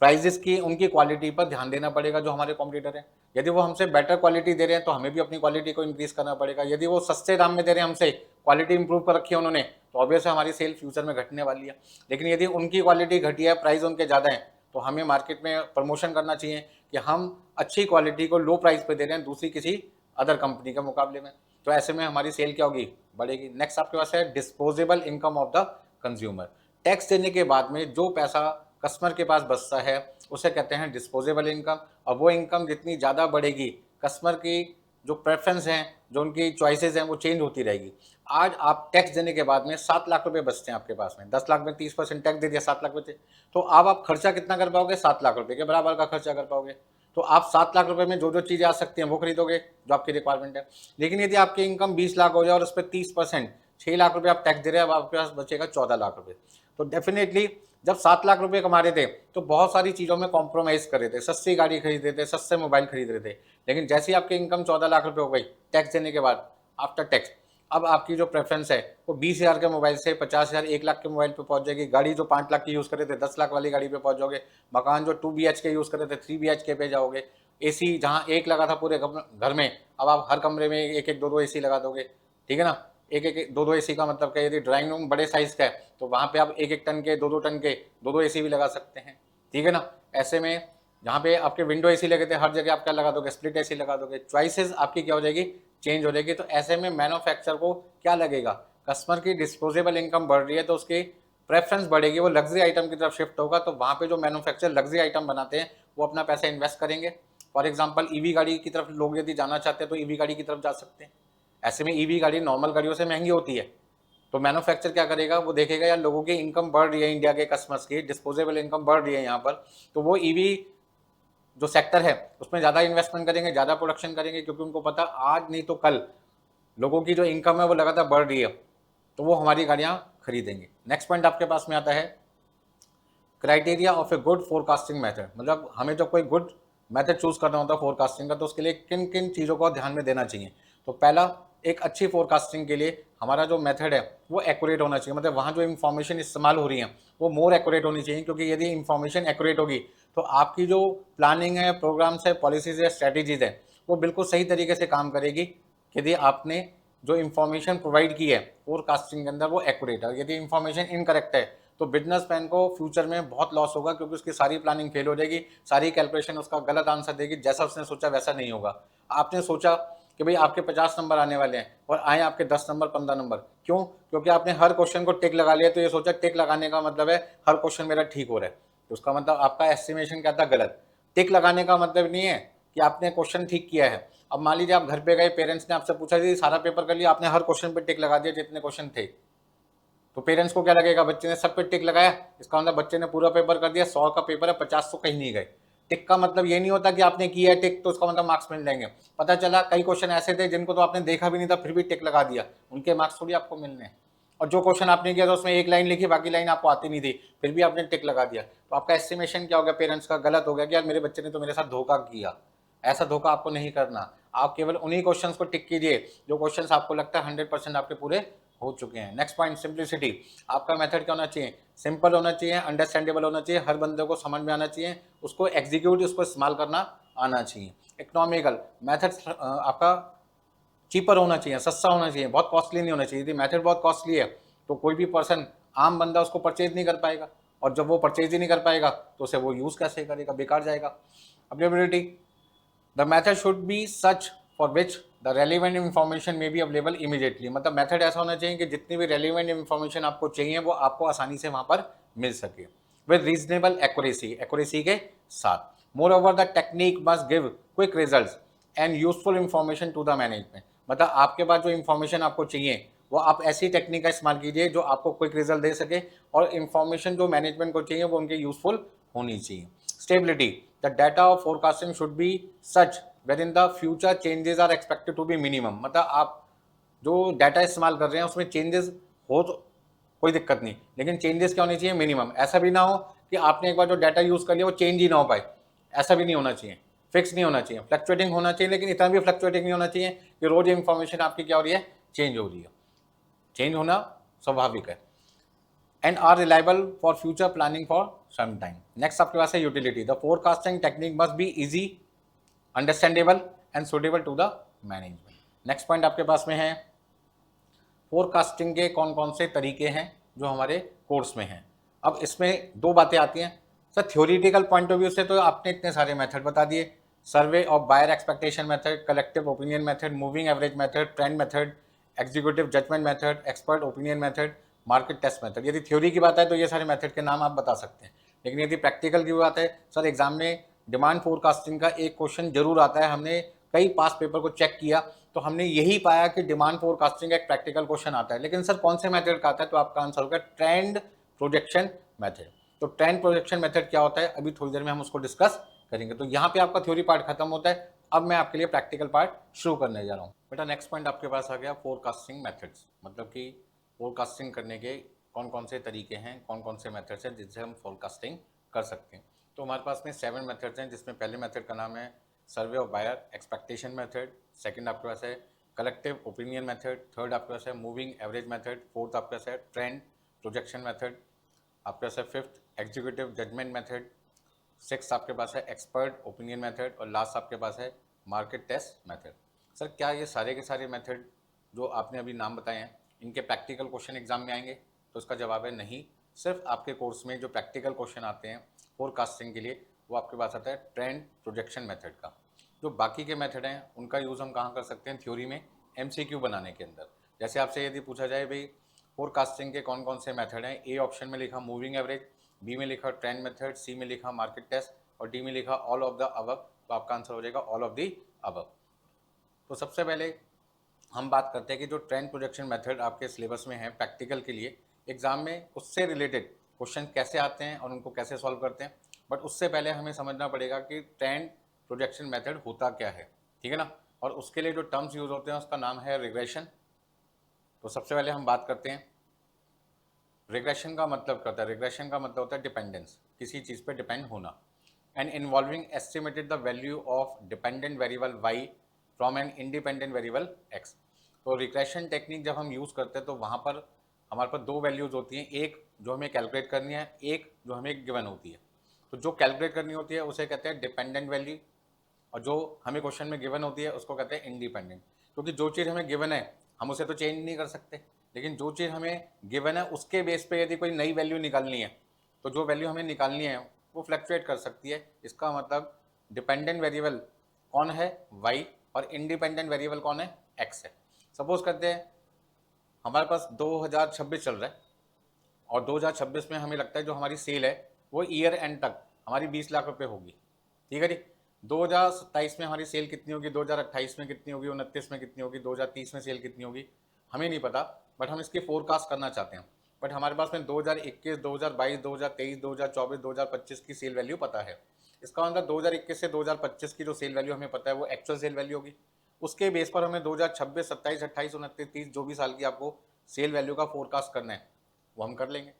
प्राइजेस की, उनकी क्वालिटी पर ध्यान देना पड़ेगा। जो हमारे कॉम्पिटिटर हैं यदि वो हमसे बेटर क्वालिटी दे रहे हैं तो हमें भी अपनी क्वालिटी को इंक्रीज करना पड़ेगा। यदि वो सस्ते दाम में दे रहे हैं, हमसे क्वालिटी इंप्रूव कर रखी है उन्होंने, तो ऑब्वियस हमारी सेल फ्यूचर में घटने वाली है। लेकिन यदि उनकी क्वालिटी घटी है, प्राइस उनके ज़्यादा है, तो हमें मार्केट में प्रमोशन करना चाहिए कि हम अच्छी क्वालिटी को लो प्राइस पे दे रहे हैं दूसरी किसी अदर कंपनी के मुकाबले में। तो ऐसे में हमारी सेल क्या होगी, बढ़ेगी। नेक्स्ट आपके पास है disposable income of the consumer. Tax देने के बाद में जो पैसा कस्टमर के पास बचता है उसे कहते हैं डिस्पोजेबल इनकम। और वो इनकम जितनी ज़्यादा बढ़ेगी, कस्टमर की जो प्रेफरेंस हैं, जो उनकी चॉइसेस हैं, वो चेंज होती रहेगी। आज आप टैक्स देने के बाद में 7 लाख रुपए बचते हैं आपके पास में, 10 लाख में 30% टैक्स दे दिया, 7 लाख बचे। तो अब आप खर्चा कितना कर पाओगे, 7 लाख रुपए के बराबर का खर्चा कर पाओगे। तो आप 7 लाख रुपए में जो जो चीज़ें आ सकती हैं वो खरीदोगे जो आपकी रिक्वायरमेंट है। लेकिन यदि आपकी इनकम 20 लाख हो जाए और उस पर 30%, 6 लाख रुपये आप टैक्स दे रहे हैं, अब आपके पास बचेगा 14 लाख रुपये। तो डेफिनेटली जब 7 लाख रुपए कमा रहे थे तो बहुत सारी चीज़ों में कॉम्प्रोमाइज़ कर रहे थे, सस्ती गाड़ी खरीद रहे थे, सस्ते मोबाइल खरीद रहे थे। लेकिन जैसे ही आपकी इनकम 14 लाख रुपए हो गई टैक्स देने के बाद, आफ्टर टैक्स, अब आपकी जो प्रेफरेंस है वो 20,000 के मोबाइल से 50,000, 1 लाख के मोबाइल पे पहुंच जाएगी। गाड़ी जो 5 लाख की यूज़ कर रहे थे 10 लाख वाली गाड़ी पे पहुंच जाओगे। मकान जो 2 BHK यूज़ कर रहे थे 3 BHK पे जाओगे। एसी जहाँ एक लगा था पूरे घर में, अब आप हर कमरे में एक एक दो दो एसी लगा दोगे, ठीक है ना। एक एक दो दो एसी का मतलब क्या, यदि ड्राइंग रूम बड़े साइज का है तो वहाँ पे आप एक एक टन के, दो दो टन के दो दो एसी भी लगा सकते हैं, ठीक है ना। ऐसे में जहाँ पे आपके विंडो एसी लगे थे हर जगह आप क्या लगा दोगे, स्प्लिट एसी लगा दोगे, चॉइसेस आपकी क्या हो जाएगी, चेंज हो जाएगी। तो ऐसे में मैन्युफैक्चरर को क्या लगेगा, कस्टमर की डिस्पोजेबल इनकम बढ़ रही है तो उसकी प्रेफरेंस बढ़ेगी, वो लग्जरी आइटम की तरफ शिफ्ट होगा। तो वहाँ पे जो मैन्युफैक्चरर लग्जरी आइटम बनाते हैं वो अपना पैसा इन्वेस्ट करेंगे। फॉर एग्जाम्पल ईवी गाड़ी की तरफ लोग यदि जाना चाहते हैं तो ईवी गाड़ी की तरफ जा सकते हैं। ऐसे में ईवी गाड़ी नॉर्मल गाड़ियों से महंगी होती है, तो मैन्युफैक्चर क्या करेगा, वो देखेगा यार लोगों की इनकम बढ़ रही है, इंडिया के कस्टमर्स की डिस्पोजेबल इनकम बढ़ रही है यहाँ पर, तो वो ईवी जो सेक्टर है उसमें ज़्यादा इन्वेस्टमेंट करेंगे, ज़्यादा प्रोडक्शन करेंगे, क्योंकि उनको पता आज नहीं तो कल लोगों की जो इनकम है वो लगातार बढ़ रही है, तो वो हमारी गाड़ियाँ खरीदेंगे। नेक्स्ट पॉइंट आपके पास में आता है criteria of a good forecasting method, मतलब हमें जब कोई गुड मेथड चूज करना होता है फोरकास्टिंग का तो उसके लिए किन किन चीज़ों को ध्यान में देना चाहिए। तो पहला, एक अच्छी फोरकास्टिंग के लिए हमारा जो मेथड है वो एक्यूरेट होना चाहिए, मतलब वहाँ जो इन्फॉर्मेशन इस्तेमाल हो रही है वो मोर एक्यूरेट होनी चाहिए, क्योंकि यदि इन्फॉर्मेशन एक्यूरेट होगी तो आपकी जो प्लानिंग है, प्रोग्राम्स है, पॉलिसीज है, स्ट्रेटेजीज है, वो बिल्कुल सही तरीके से काम करेगी यदि आपने जो इन्फॉर्मेशन प्रोवाइड की है फोरकास्टिंग के अंदर वो एक्यूरेट है। यदि इन्फॉर्मेशन इनकरेक्ट है तो बिजनेसमैन को फ्यूचर में बहुत लॉस होगा, क्योंकि उसकी सारी प्लानिंग फेल हो जाएगी, सारी कैलकुलेशन उसका गलत आंसर देगी, जैसा उसने सोचा वैसा नहीं होगा। आपने सोचा कि भाई आपके 50 नंबर आने वाले हैं और आए आपके 10 नंबर, 15 नंबर, क्यों? क्योंकि आपने हर क्वेश्चन को टिक लगा लिया, तो ये सोचा टिक लगाने का मतलब है हर क्वेश्चन मेरा ठीक हो रहा है, तो उसका मतलब आपका एस्टिमेशन क्या था, गलत। टिक लगाने का मतलब नहीं है कि आपने क्वेश्चन ठीक किया है। अब मान लीजिए आप घर पे गए, पेरेंट्स ने आपसे पूछा जी सारा पेपर कर लिया, आपने हर क्वेश्चन पे टिक लगा दिया जितने क्वेश्चन थे, तो पेरेंट्स को क्या लगेगा, बच्चे ने सब पे टिक लगाया, इसका मतलब बच्चे ने पूरा पेपर कर दिया, 100 का पेपर है, 50 तो कहीं नहीं गए। टिक का मतलब ये नहीं होता कि आपने किया है टिक तो उसका मतलब मार्क्स मिल जाएंगे। पता चला कई क्वेश्चन ऐसे थे जिनको तो आपने देखा भी नहीं था फिर भी टिक लगा दिया, उनके मार्क्स थोड़ी आपको मिलने हैं। और जो क्वेश्चन आपने किया था उसमें एक लाइन लिखी, बाकी लाइन आपको आती नहीं थी, फिर भी आपने टिक लगा दिया, तो आपका एस्टिमेशन क्या हो गया, पेरेंट्स का गलत हो गया कि यार मेरे बच्चे ने तो मेरे साथ धोखा किया। ऐसा धोखा आपको नहीं करना, आप केवल उन्हीं क्वेश्चंस को टिक कीजिए जो क्वेश्चंस आपको लगता है 100% आपके पूरे हो चुके हैं। Next point, simplicity. आपका मेथड क्या होना चाहिए, सिंपल होना चाहिए, अंडरस्टैंडेबल होना चाहिए, हर बंदे को समझ में आना चाहिए, उसको एग्जीक्यूट, उसको इस्तेमाल करना आना चाहिए। इकोनॉमिकल मेथड आपका चीपर होना चाहिए, सस्ता होना चाहिए, बहुत कॉस्टली नहीं होना चाहिए। यदि मेथड बहुत कॉस्टली है तो कोई भी पर्सन, आम बंदा उसको परचेज नहीं कर पाएगा, और जब वो परचेज ही नहीं कर पाएगा तो उसे वो यूज़ कैसे करेगा, बेकार जाएगा। Availability, the method should be such for which the relevant information में बी अवेलेबल इमीडिएटली, मतलब मेथड ऐसा होना चाहिए कि जितनी भी रेलिवेंट इन्फॉर्मेशन आपको चाहिए वो आपको आसानी से वहाँ पर मिल सके, विद रीजनेबल एक्यूरेसी, एक्यूरेसी के साथ। Moreover the technique must give quick result and useful information to the management, मतलब आपके पास जो इन्फॉर्मेशन आपको चाहिए वो आप ऐसी टेक्निक का इस्तेमाल कीजिए जो आपको क्विक रिजल्ट दे सके, और इन्फॉर्मेशन जो मैनेजमेंट को चाहिए वो उनके यूजफुल होनी चाहिए। Stability, the data of forecasting should be such wherein the future changes are expected to be minimum, मतलब आप जो डाटा इस्तेमाल कर रहे हैं उसमें चेंजेस हो तो कोई दिक्कत नहीं, लेकिन चेंजेस क्या होने चाहिए, मिनिमम। ऐसा भी ना हो कि आपने एक बार जो डाटा यूज कर लिया वो चेंज ही ना हो पाए, ऐसा भी नहीं होना चाहिए। फिक्स नहीं होना चाहिए, फ्लक्चुएटिंग होना चाहिए, लेकिन इतना भी फ्लक्चुएटिंग नहीं होना चाहिए कि रोज इन्फॉर्मेशन आपकी क्या हो रही है, चेंज हो रही है। चेंज होना स्वाभाविक है। And are reliable for future planning for some time. Next आपके पास है utility, the forecasting technique must be easy, understandable and suitable to the management. Next point आपके पास में है फोरकास्टिंग के कौन कौन से तरीके हैं जो हमारे कोर्स में हैं। अब इसमें दो बातें आती हैं sir, theoretical point of view से तो आपने इतने सारे मेथड बता दिए, survey of buyer expectation method, collective opinion method, moving average method, trend method, executive judgement method, expert opinion method, market test method. यदि थ्योरी की बात है तो ये सारे मेथड के नाम आप बता सकते हैं, लेकिन यदि प्रैक्टिकल की बात है सर, एग्जाम में डिमांड फोरकास्टिंग का एक क्वेश्चन जरूर आता है, हमने कई पास पेपर को चेक किया तो हमने यही पाया कि डिमांड फोरकास्टिंग का एक प्रैक्टिकल क्वेश्चन आता है, लेकिन सर कौन से मेथड का आता है, तो आपका आंसर होगा ट्रेंड प्रोजेक्शन मेथड। तो ट्रेंड प्रोजेक्शन मेथड क्या होता है, अभी थोड़ी देर में हम उसको डिस्कस करेंगे। तो यहाँ पे आपका थ्योरी पार्ट खत्म होता है, अब मैं आपके लिए प्रैक्टिकल पार्ट शुरू करने जा रहा हूँ। बेटा नेक्स्ट पॉइंट आपके पास आ गया फोरकास्टिंग मेथड्स, मतलब कि फोरकास्टिंग करने के कौन कौन से तरीके हैं, कौन कौन से मेथड्स हैं जिससे हम फोरकास्टिंग कर सकते हैं। तो हमारे पास में 7 मेथड्स हैं, जिसमें पहले मेथड का नाम है survey of buyer expectation method, second आपके पास है कलेक्टिव ओपिनियन मेथड, थर्ड आपके पास है मूविंग एवरेज मेथड, फोर्थ आपके पास है ट्रेंड प्रोजेक्शन मेथड, आपके पास है fifth executive judgement method, six आपके पास है एक्सपर्ट ओपिनियन मेथड, और लास्ट आपके पास है मार्केट टेस्ट मेथड। सर क्या ये सारे के सारे मेथड जो आपने अभी नाम बताए हैं इनके प्रैक्टिकल क्वेश्चन एग्जाम में आएंगे? तो इसका जवाब है नहीं। सिर्फ आपके कोर्स में जो प्रैक्टिकल क्वेश्चन आते हैं फोरकास्टिंग के लिए वो आपके पास आता है ट्रेंड प्रोजेक्शन मेथड का। जो बाकी के मेथड हैं उनका यूज़ हम कहाँ कर सकते हैं? थ्योरी में MCQ बनाने के अंदर। जैसे आपसे यदि पूछा जाए भाई फोरकास्टिंग के कौन कौन से मेथड हैं, ए ऑप्शन में लिखा मूविंग एवरेज, बी में लिखा ट्रेंड मेथड, सी में लिखा मार्केट टेस्ट और डी में लिखा ऑल ऑफ द अबव, तो आपका आंसर हो जाएगा ऑल ऑफ द अबव। तो सबसे पहले हम बात करते हैं कि जो ट्रेंड प्रोजेक्शन मेथड आपके सिलेबस में है प्रैक्टिकल के लिए एग्जाम में, उससे रिलेटेड क्वेश्चन कैसे आते हैं और उनको कैसे सॉल्व करते हैं। बट उससे पहले हमें समझना पड़ेगा कि ट्रेंड प्रोजेक्शन मेथड होता क्या है, ठीक है ना। और उसके लिए जो टर्म्स यूज होते हैं उसका नाम है रिग्रेशन। तो सबसे पहले हम बात करते हैं रिग्रेशन का मतलब क्या होता है। रिग्रेशन का मतलब होता है डिपेंडेंस, किसी चीज़ पे डिपेंड होना। And involving estimated the value of dependent variable y from an independent variable x। तो रिग्रेशन टेक्निक जब हम यूज़ करते हैं तो वहाँ पर हमारे पास दो वैल्यूज़ होती हैं, एक जो हमें कैलकुलेट करनी है, एक जो हमें गिवन होती है। तो जो कैलकुलेट करनी होती है उसे कहते हैं डिपेंडेंट वैल्यू, और जो हमें क्वेश्चन में गिवन होती है उसको कहते हैं इंडिपेंडेंट। क्योंकि जो चीज़ हमें गिवन है हम उसे तो चेंज नहीं कर सकते, लेकिन जो चीज़ हमें गिवन है उसके बेस पे यदि कोई नई वैल्यू निकालनी है तो जो वैल्यू हमें निकालनी है वो फ्लक्चुएट कर सकती है। इसका मतलब डिपेंडेंट वेरिएबल कौन है? y, और इंडिपेंडेंट वेरिएबल कौन है? x है। सपोज करते हैं हमारे पास 2026 चल रहा है और 2026 में हमें लगता है जो हमारी सेल है वो ईयर एंड तक हमारी 20 लाख रुपए होगी, ठीक है जी। 2027 में हमारी सेल कितनी होगी, 2028 में कितनी होगी, 29 में कितनी होगी, 2030 में सेल कितनी होगी, हमें नहीं पता। बट हम इसकी फोरकास्ट करना चाहते हैं। बट हमारे पास में 2021, 2022, 2023, 2024, 2025 की सेल वैल्यू पता है। इसका मतलब 2021 से 2025 की जो सेल वैल्यू हमें पता है वो एक्चुअल सेल वैल्यू होगी। उसके बेस पर हमें 2026, 27, 28, 29, 30 जो भी साल की आपको सेल वैल्यू का फोरकास्ट करना है वो हम कर लेंगे।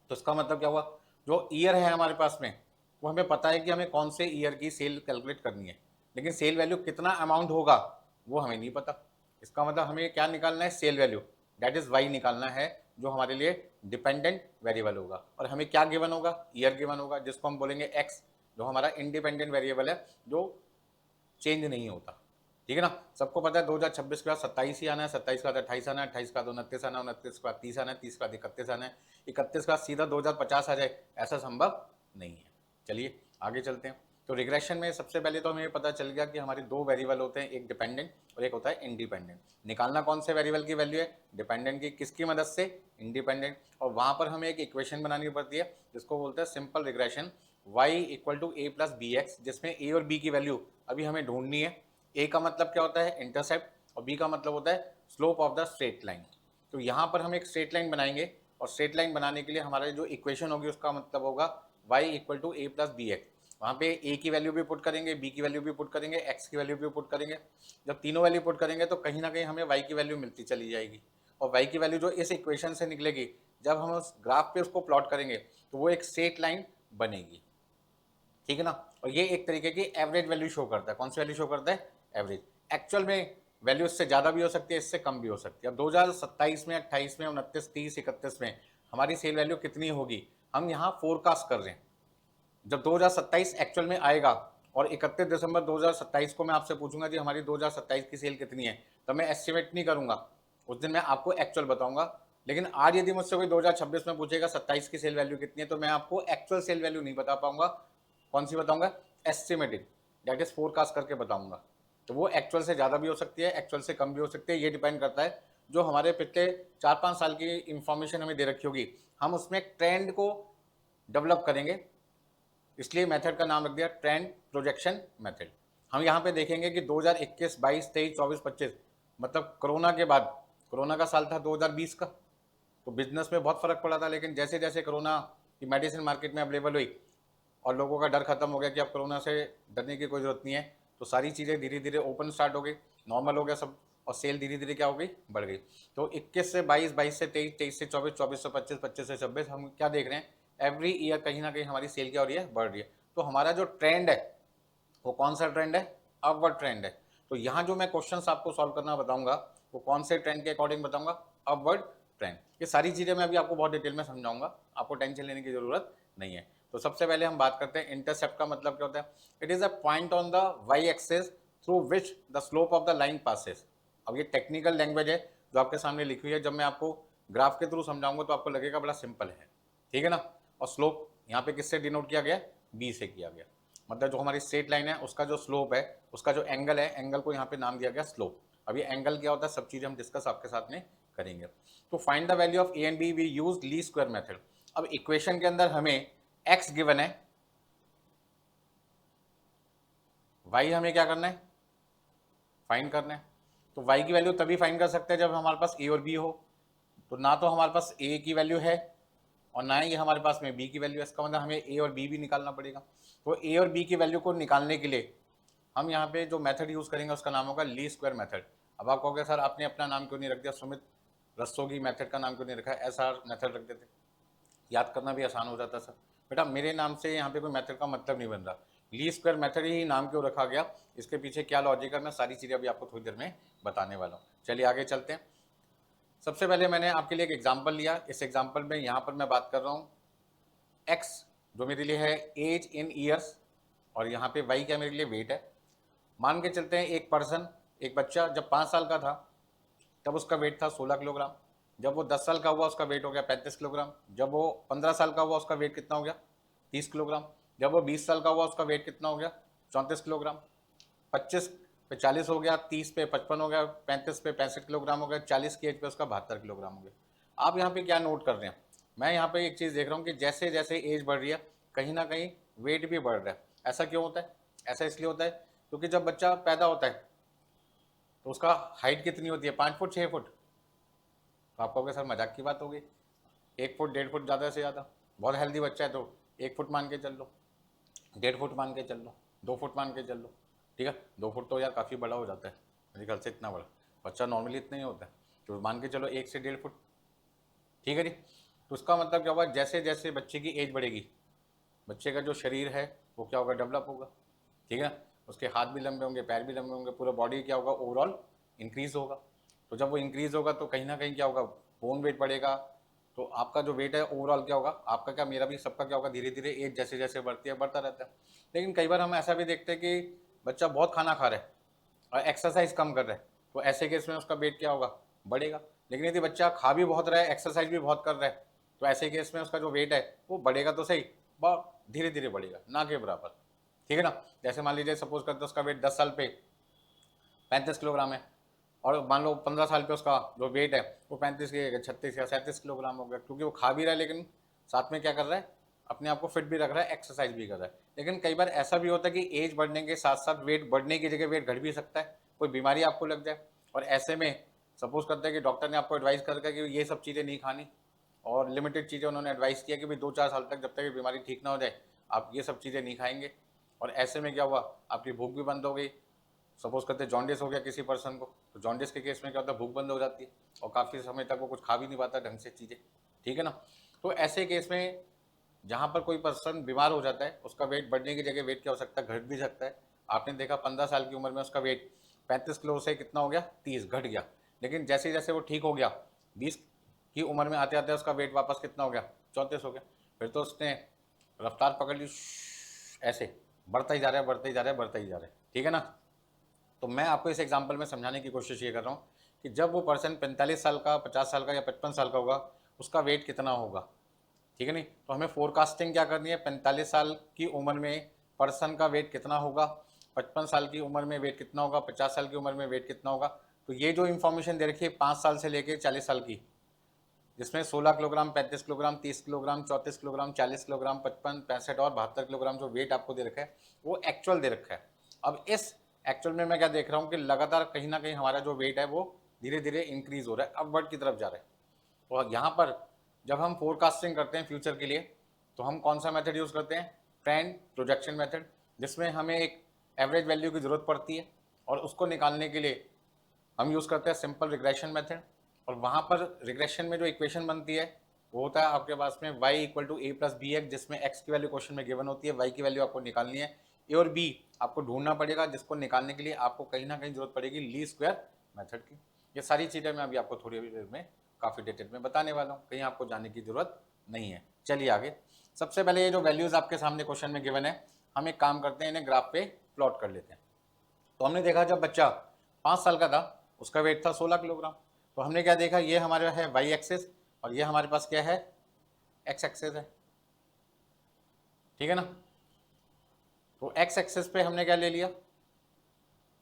तो इसका मतलब क्या हुआ, जो ईयर है हमारे पास में वो हमें पता है कि हमें कौन से ईयर की सेल कैलकुलेट करनी है, लेकिन सेल वैल्यू कितना अमाउंट होगा वो हमें नहीं पता। इसका मतलब हमें क्या निकालना है? Sale value, that is y निकालना है, जो हमारे लिए डिपेंडेंट वेरिएबल होगा। और हमें क्या गिवन होगा? ईयर गिवन होगा, जिसको हम बोलेंगे एक्स, जो हमारा इंडिपेंडेंट वेरिएबल है जो चेंज नहीं होता, ठीक है ना। सबको पता है 2026 के बाद 27 ही आना है, 27 के बाद 28 आना है, 28 का बाद 29 आना है, 29 के बाद 30 आना है, 30 के बाद 31 आना है, 31 के बाद सीधा 2050 आ जाए, ऐसा संभव नहीं है। चलिए आगे चलते हैं। तो रिग्रेशन में सबसे पहले तो हमें पता चल गया कि हमारे दो वेरिएबल होते हैं, एक डिपेंडेंट और एक होता है इंडिपेंडेंट। निकालना कौन से वेरिएबल की वैल्यू है? डिपेंडेंट की। किसकी मदद से? इंडिपेंडेंट। और वहां पर हमें एक इक्वेशन बनानी पड़ती है जिसको बोलते हैं simple regression, y equal to a plus b x, जिसमें ए और बी की वैल्यू अभी हमें ढूंढनी है। ए का मतलब क्या होता है? इंटरसेप्ट, और बी का मतलब होता है slope of the straight line. तो यहाँ पर हम एक स्ट्रेट लाइन बनाएंगे और स्ट्रेट लाइन बनाने के लिए हमारा जो इक्वेशन होगी उसका मतलब होगा y equal to a plus b x. वहाँ पे a की वैल्यू भी पुट करेंगे, b की वैल्यू भी पुट करेंगे, x की वैल्यू भी पुट करेंगे। जब तीनों वैल्यू पुट करेंगे तो कहीं ना कहीं हमें y की वैल्यू मिलती चली जाएगी, और y की वैल्यू जो इस इक्वेशन से निकलेगी जब हम उस ग्राफ पे उसको प्लॉट करेंगे तो वो एक स्ट्रेट लाइन बनेगी, ठीक है ना। और ये एक तरीके की एवरेज वैल्यू शो करता है। कौन सी वैल्यू शो करता है? एवरेज। एक्चुअल में वैल्यू इससे ज़्यादा भी हो सकती है, इससे कम भी हो सकती है। अब 2027 में, 28 में, 29, 30, 31 में हमारी सेल वैल्यू कितनी होगी हम यहाँ फोरकास्ट कर रहे हैं। जब 2027 एक्चुअल में आएगा और 31 दिसंबर 2027 को मैं आपसे पूछूंगा जी हमारी 2027 की सेल कितनी है, तो मैं एस्टिमेट नहीं करूंगा, उस दिन मैं आपको एक्चुअल बताऊंगा। लेकिन आज यदि मुझसे कोई 2026 में पूछेगा 27 की सेल वैल्यू कितनी है, तो मैं आपको एक्चुअल सेल वैल्यू नहीं बता पाऊंगा। कौन सी बताऊंगा? एस्टिमेटेड, दैट इज फोरकास्ट करके बताऊंगा। तो वो एक्चुअल से ज़्यादा भी हो सकती है, एक्चुअल से कम भी हो सकती है। ये डिपेंड करता है जो हमारे पिछले 4-5 साल की इंफॉर्मेशन हमें दे रखी होगी, हम उसमें ट्रेंड को डेवलप करेंगे, इसलिए मेथड का नाम रख दिया ट्रेंड प्रोजेक्शन मेथड। हम यहाँ पे देखेंगे कि 2021, 22, 23, 24, 25 मतलब कोरोना के बाद, कोरोना का साल था 2020 का, तो बिजनेस में बहुत फर्क पड़ा था। लेकिन जैसे जैसे कोरोना की मेडिसिन मार्केट में अवेलेबल हुई और लोगों का डर खत्म हो गया कि अब कोरोना से डरने की कोई जरूरत नहीं है, तो सारी चीज़ें धीरे धीरे ओपन स्टार्ट हो गई, नॉर्मल हो गया सब, और सेल धीरे धीरे क्या हो गई? बढ़ गई। तो 21 से 22, 22 से 23, 23 से 24, 24 से 25, 25 से 26 हम क्या देख रहे हैं? एवरी ईयर कहीं ना कहीं हमारी सेल क्या हो रही है? बढ़ रही है। तो हमारा जो ट्रेंड है वो कौन सा ट्रेंड है? अपवर्ड ट्रेंड है। तो यहाँ जो मैं क्वेश्चंस आपको सॉल्व करना बताऊंगा वो कौन से ट्रेंड के अकॉर्डिंग बताऊंगा? Upward trend. ये सारी चीज़ें मैं अभी आपको बहुत डिटेल में समझाऊंगा, आपको टेंशन लेने की जरूरत नहीं है। तो सबसे पहले हम बात करते हैं इंटरसेप्ट का मतलब क्या होता है। It is a point on the y axis through which the slope of the line passes. अब ये टेक्निकल लैंग्वेज है जो आपके सामने लिखी हुई है, जब मैं आपको ग्राफ के थ्रू समझाऊंगा तो आपको लगेगा बड़ा सिंपल है, ठीक है ना। और स्लोप यहाँ पे किससे डिनोट किया गया, बी से किया गया, मतलब जो हमारी स्ट्रेट लाइन है उसका जो स्लोप है, उसका जो एंगल है, एंगल को यहाँ पे नाम दिया गया स्लोप। अब ये एंगल क्या होता है, सब चीजें हम डिस्कस आपके साथ में करेंगे। तो find the value of a and b, we use least square method. अब इक्वेशन के अंदर हमें एक्स गिवन है, वाई हमें क्या करना है, फाइंड करना है। तो वाई की वैल्यू तभी फाइंड कर सकते हैं जब हमारे पास ए और बी हो। तो ना तो हमारे पास ए की वैल्यू है और ना ही हमारे पास में बी की वैल्यू है, इसका मतलब हमें ए और बी भी निकालना पड़ेगा। तो ए और बी की वैल्यू को निकालने के लिए हम यहाँ पे जो मेथड यूज करेंगे उसका नाम होगा लीस्ट स्क्वायर मेथड। अब आप कहोगे सर आपने अपना नाम क्यों नहीं रख दिया, सुमित रस्तोगी मेथड का नाम क्यों नहीं रखा, ऐसा मेथड रख देते, याद करना भी आसान हो जाता सर। बेटा मेरे नाम से यहाँ पे कोई मेथड का मतलब नहीं बन रहा, लीस्ट स्क्वायर मेथड ही नाम क्यों रखा गया, इसके पीछे क्या लॉजिक है, मैं सारी चीज़ें अभी आपको थोड़ी देर में बताने वाला हूँ। चलिए आगे चलते हैं। सबसे पहले मैंने आपके लिए एक एग्जाम्पल लिया, इस एग्जाम्पल में यहाँ पर मैं बात कर रहा हूँ एक्स जो मेरे लिए है एज इन ईयर्स, और यहाँ पे वाई क्या मेरे लिए वेट है। मान के चलते हैं एक पर्सन, एक बच्चा जब 5 साल का था तब उसका वेट था 16 किलोग्राम, जब वो 10 साल का हुआ उसका वेट हो गया 35 किलोग्राम, जब वो 15 साल का हुआ उसका वेट कितना हो गया 30 किलोग्राम, जब वो 20 साल का हुआ उसका वेट कितना हो गया 34 किलोग्राम, 25 पे 40 हो गया, 30 पे 55 हो गया, 35 पे 65 किलोग्राम हो गया, 40 की एज पे उसका 72 किलोग्राम हो गया। आप यहाँ पे क्या नोट कर रहे हैं, मैं यहाँ पे एक चीज़ देख रहा हूँ कि जैसे जैसे एज बढ़ रही है कहीं ना कहीं वेट भी बढ़ रहा है। ऐसा क्यों होता है, ऐसा इसलिए होता है क्योंकि जब बच्चा पैदा होता है तो उसका हाइट कितनी होती है 5 फुट 6 फुट। तो आप कहोगे सर मजाक की बात हो गई, 1 फुट 1.5 फुट ज़्यादा से ज़्यादा, बहुत हेल्दी बच्चा है तो 1 फुट मान के चल लो, 1.5 फुट मान के चल लो, 2 फुट मान के चल लो, ठीक है। 2 फुट तो यार काफ़ी बड़ा हो जाता है मेरे ख्याल से, इतना बड़ा बच्चा नॉर्मली इतना ही होता है, तो मान के चलो 1 से 1.5 फुट, ठीक है जी। तो उसका मतलब क्या होगा, जैसे जैसे बच्चे की एज बढ़ेगी बच्चे का जो शरीर है वो क्या होगा, डेवलप होगा, ठीक है। उसके हाथ भी लंबे होंगे, पैर भी लंबे होंगे, पूरा बॉडी क्या होगा, ओवरऑल इंक्रीज होगा। तो जब वो इंक्रीज होगा तो कहीं ना कहीं क्या होगा, बोन वेट बढ़ेगा, तो आपका जो वेट है ओवरऑल क्या होगा, आपका क्या मेरा भी सबका क्या होगा, धीरे धीरे एज जैसे जैसे बढ़ती है बढ़ता रहता है। लेकिन कई बार हम ऐसा भी देखते हैं कि बच्चा बहुत खाना खा रहा है और एक्सरसाइज कम कर रहा है, तो ऐसे केस में उसका वेट क्या होगा, बढ़ेगा। लेकिन यदि बच्चा खा भी बहुत रहा है एक्सरसाइज भी बहुत कर रहा है तो ऐसे केस में उसका जो वेट है वो बढ़ेगा तो सही, बहुत धीरे धीरे बढ़ेगा, ना के बराबर, ठीक है ना। जैसे मान लीजिए सपोज करते उसका वेट 10 साल पे 35 किलोग्राम है और मान लो 15 साल पे उसका जो वेट है वो 35 के 36 या 37 किलोग्राम हो गया, क्योंकि वो खा भी रहा है लेकिन साथ में क्या कर रहा है, अपने आप को फिट भी रख रहा है, एक्सरसाइज भी कर रहा है। लेकिन कई बार ऐसा भी होता है कि एज बढ़ने के साथ साथ वेट बढ़ने की जगह वेट घट भी सकता है, कोई बीमारी आपको लग जाए, और ऐसे में सपोज करते हैं कि डॉक्टर ने आपको एडवाइस करके कि ये सब चीज़ें नहीं खानी, और लिमिटेड चीज़ें उन्होंने एडवाइस किया कि भाई 2-4 साल तक जब तक ये बीमारी ठीक ना हो जाए आप ये सब चीज़ें नहीं खाएंगे। और ऐसे में क्या हुआ, आपकी भूख भी बंद हो गई। सपोज करते जॉन्डिस हो गया किसी पर्सन को, तो जॉन्डिस के केस में क्या होता है, भूख बंद हो जाती है और काफ़ी समय तक वो कुछ खा भी नहीं पाता ढंग से चीज़ें, ठीक है ना। तो ऐसे केस में जहाँ पर कोई पर्सन बीमार हो जाता है उसका वेट बढ़ने की जगह वेट क्या हो सकता है, घट भी सकता है। आपने देखा 15 साल की उम्र में उसका वेट 35 किलो से कितना हो गया, 30 घट गया। लेकिन जैसे जैसे वो ठीक हो गया 20 की उम्र में आते आते उसका वेट वापस कितना हो गया, 34 हो गया। फिर तो उसने रफ्तार पकड़ ली, ऐसे बढ़ता ही जा रहा है बढ़ता ही जा रहा है बढ़ता ही जा रहा है, ठीक है ना। तो मैं आपको इस एग्जाम्पल में समझाने की कोशिश ये कर रहा हूँ कि जब वो पर्सन 45 साल का 50 साल का या 55 साल का होगा उसका वेट कितना होगा, ठीक है नहीं। तो हमें फोरकास्टिंग क्या करनी है, 45 साल की उम्र में पर्सन का वेट कितना होगा, 55 साल की उम्र में वेट कितना होगा, 50 साल की उम्र में वेट कितना होगा। तो ये जो इन्फॉर्मेशन दे रखी है 5 साल से लेकर 40 साल की, जिसमें 16 kilogram 35 kilogram 30 kilogram 34 kilogram 40 kilogram 55 65 और 72 किलोग्राम जो वेट आपको दे रखा है वो एक्चुअल दे रखा है। अब इस एक्चुअल में मैं क्या देख रहा हूँ कि लगातार कहीं ना कहीं हमारा जो वेट है वो धीरे धीरे इंक्रीज हो रहा है, अपवर्ड की तरफ जा रहा है। और यहाँ पर जब हम फोरकास्टिंग करते हैं फ्यूचर के लिए तो हम कौन सा मेथड यूज़ करते हैं, ट्रेंड प्रोजेक्शन मेथड, जिसमें हमें एक एवरेज वैल्यू की ज़रूरत पड़ती है और उसको निकालने के लिए हम यूज़ करते हैं सिंपल रिग्रेशन मेथड। और वहाँ पर रिग्रेशन में जो इक्वेशन बनती है वो होता है आपके पास में y equal to a plus b x, जिसमें x की वैल्यू क्वेश्चन में गिवन होती है, y की वैल्यू आपको निकालनी है, a और b आपको ढूंढना पड़ेगा, जिसको निकालने के लिए आपको कहीं ना कहीं जरूरत पड़ेगी लीस्ट स्क्वायर मेथड की। ये सारी चीज़ें मैं अभी आपको थोड़ी देर में काफ़ी डिटेल में बताने वाला हूँ, कहीं आपको जाने की जरूरत नहीं है। चलिए आगे, सबसे पहले ये जो वैल्यूज़ आपके सामने क्वेश्चन में गिवन है हम एक काम करते हैं, इन्हें ग्राफ पे प्लॉट कर लेते हैं। तो हमने देखा जब बच्चा 5 साल का था उसका वेट था 16 किलोग्राम, तो तो हमने क्या देखा, ये हमारे है वाई एक्सिस और ये हमारे पास क्या है, एक्स एक्सिस है, ठीक है ना। तो एक्स एक्सिस पे हमने क्या ले लिया,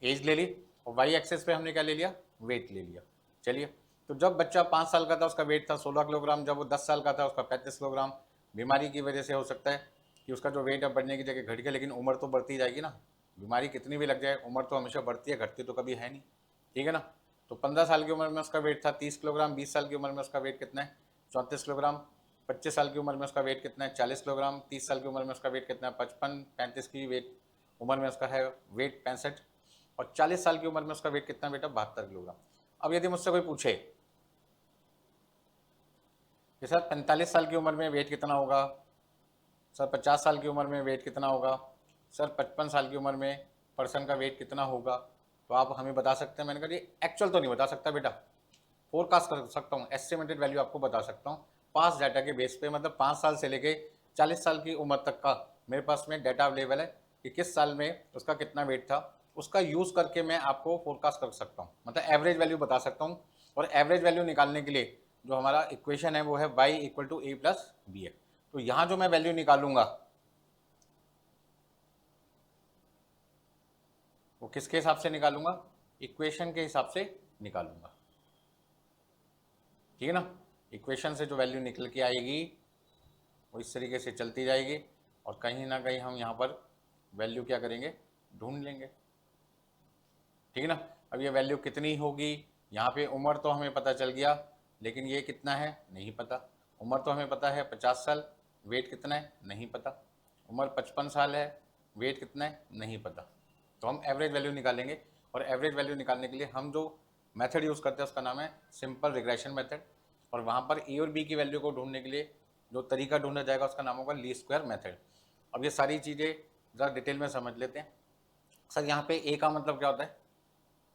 एज ले ली, और वाई एक्सिस पे हमने क्या ले लिया, वेट ले लिया। चलिए, तो जब बच्चा 5 साल का था उसका वेट था 16 किलोग्राम, जब वो 10 साल का था उसका 35 किलोग्राम। बीमारी की वजह से हो सकता है कि उसका जो वेट है बढ़ने की जगह घट गया, लेकिन उम्र तो बढ़ती जाएगी ना, बीमारी कितनी भी लग जाए उम्र तो हमेशा बढ़ती है, घटती तो कभी है नहीं, ठीक है ना। तो 15 साल की उम्र में उसका वेट था 30 किलोग्राम, 20 साल की उम्र में उसका वेट कितना है, 34 किलोग्राम, 25 साल की उम्र में उसका वेट कितना है, 40 किलोग्राम, 30 साल की उम्र में उसका वेट कितना है, 55, 35 की वेट उम्र में उसका है वेट 65, और 40 साल की उम्र में उसका वेट कितना है बेटा, 72 किलोग्राम। अब यदि मुझसे कोई पूछे कि सर 45 साल की उम्र में वेट कितना होगा, सर 50 साल की उम्र में वेट कितना होगा, सर 55 साल की उम्र में पर्सन का वेट कितना होगा, तो आप हमें बता सकते हैं। मैंने कहा ये एक्चुअल तो नहीं बता सकता बेटा, फोरकास्ट कर सकता हूँ, एस्टिमेटेड वैल्यू आपको बता सकता हूँ पास डाटा के बेस पे, मतलब 5 साल से लेके 40 साल की उम्र तक का मेरे पास में डाटा अवेलेबल है कि किस साल में उसका कितना वेट था, उसका यूज़ करके मैं आपको फोरकास्ट कर सकता हूँ, मतलब एवरेज वैल्यू बता सकता हूँ। और एवरेज वैल्यू निकालने के लिए जो हमारा इक्वेशन है वो है y equal to a plus b है। तो यहाँ जो मैं वैल्यू निकालूंगा वो किसके हिसाब से निकालूंगा, इक्वेशन के हिसाब से निकालूंगा, ठीक है ना। इक्वेशन से जो वैल्यू निकल के आएगी वो इस तरीके से चलती जाएगी, और कहीं ना कहीं हम यहाँ पर वैल्यू क्या करेंगे, ढूंढ लेंगे, ठीक है ना। अब ये वैल्यू कितनी होगी, यहाँ पे उम्र तो हमें पता चल गया, लेकिन ये कितना है नहीं पता। उम्र तो हमें पता है 50 साल, वेट कितना है नहीं पता। उम्र 55 साल है, वेट कितना है नहीं पता। तो हम एवरेज वैल्यू निकालेंगे, और एवरेज वैल्यू निकालने के लिए हम जो मेथड यूज़ करते हैं उसका नाम है सिंपल रिग्रेशन मेथड, और वहाँ पर ए और बी की वैल्यू को ढूंढने के लिए जो तरीका ढूंढा जाएगा उसका नाम होगा लीस्ट स्क्वायर मेथड। अब ये सारी चीज़ें ज़रा डिटेल में समझ लेते हैं। सर यहाँ पे ए का मतलब क्या होता है,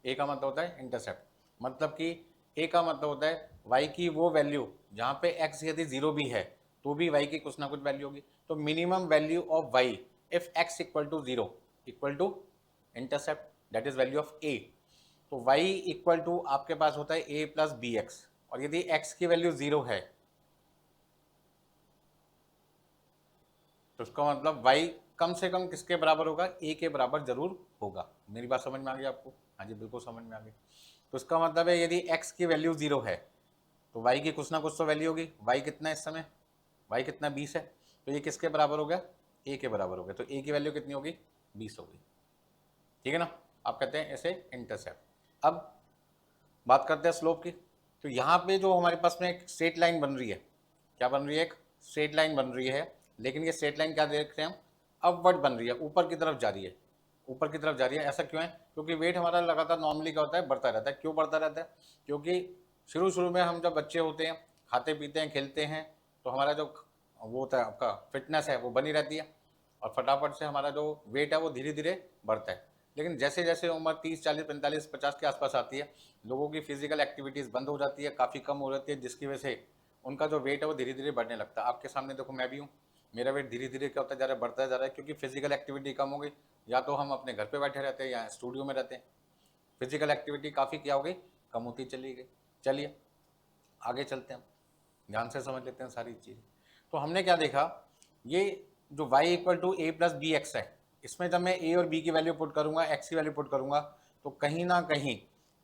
ए का मतलब होता है इंटरसेप्ट, मतलब कि ए का मतलब होता है वाई की वो वैल्यू जहाँ पे एक्स यदि जीरो भी है तो भी वाई की कुछ ना कुछ वैल्यू होगी। तो minimum value of Y if X equal to zero equal to intercept, that is value of A. तो वाई इक्वल टू आपके पास होता है ए प्लस बी एक्स, और यदि एक्स की वैल्यू जीरो है तो उसका मतलब वाई कम से कम किसके बराबर होगा, ए के बराबर जरूर होगा। मेरी बात समझ में आ गई आपको, हाँ जी बिल्कुल समझ में आ गई। तो इसका मतलब है यदि x की वैल्यू जीरो है तो y की कुछ ना कुछ तो वैल्यू होगी। y कितना है इस समय, y कितना 20 है, तो ये किसके बराबर हो गया, a के बराबर हो गया। तो a की वैल्यू कितनी होगी, 20 होगी, ठीक है ना। आप कहते हैं ऐसे इंटरसेप्ट। अब बात करते हैं स्लोप की। तो यहाँ पे जो हमारे पास में एक स्ट्रेट लाइन बन रही है, क्या बन रही है, एक स्ट्रेट लाइन बन रही है, लेकिन ये स्ट्रेट लाइन क्या देख रहे हैं हम, अपवर्ड बन रही है, ऊपर की तरफ जा रही है, ऊपर की तरफ जा रही है। ऐसा क्यों है, क्योंकि वेट हमारा लगातार नॉर्मली क्या होता है, बढ़ता रहता है। क्यों बढ़ता रहता है, क्योंकि शुरू शुरू में हम जब बच्चे होते हैं, खाते पीते हैं, खेलते हैं, तो हमारा जो वो होता है आपका फिटनेस है वो बनी रहती है, और फटाफट से हमारा जो वेट है वो धीरे धीरे बढ़ता है। लेकिन जैसे जैसे उम्र 30, 40, 45, 50 के आसपास आती है, लोगों की फिजिकल एक्टिविटीज़ बंद हो जाती है, काफ़ी कम हो जाती है, जिसकी वजह से उनका जो वेट है वो धीरे धीरे बढ़ने लगता है। आपके सामने देखो मैं भी हूँ, मेरा वेट धीरे धीरे क्या होता जा रहा है, बढ़ता जा रहा है, क्योंकि फिजिकल एक्टिविटी कम हो गई। या तो हम अपने घर पे बैठे रहते हैं या स्टूडियो में रहते हैं, फिजिकल एक्टिविटी काफ़ी क्या हो गई, कम होती चली गई। चलिए आगे चलते हैं, ध्यान से समझ लेते हैं सारी चीज़। तो हमने क्या देखा, ये जो y equal to a plus b x है, इसमें जब मैं a और b की वैल्यू पुट करूंगा, x की वैल्यू पुट करूंगा, तो कहीं ना कहीं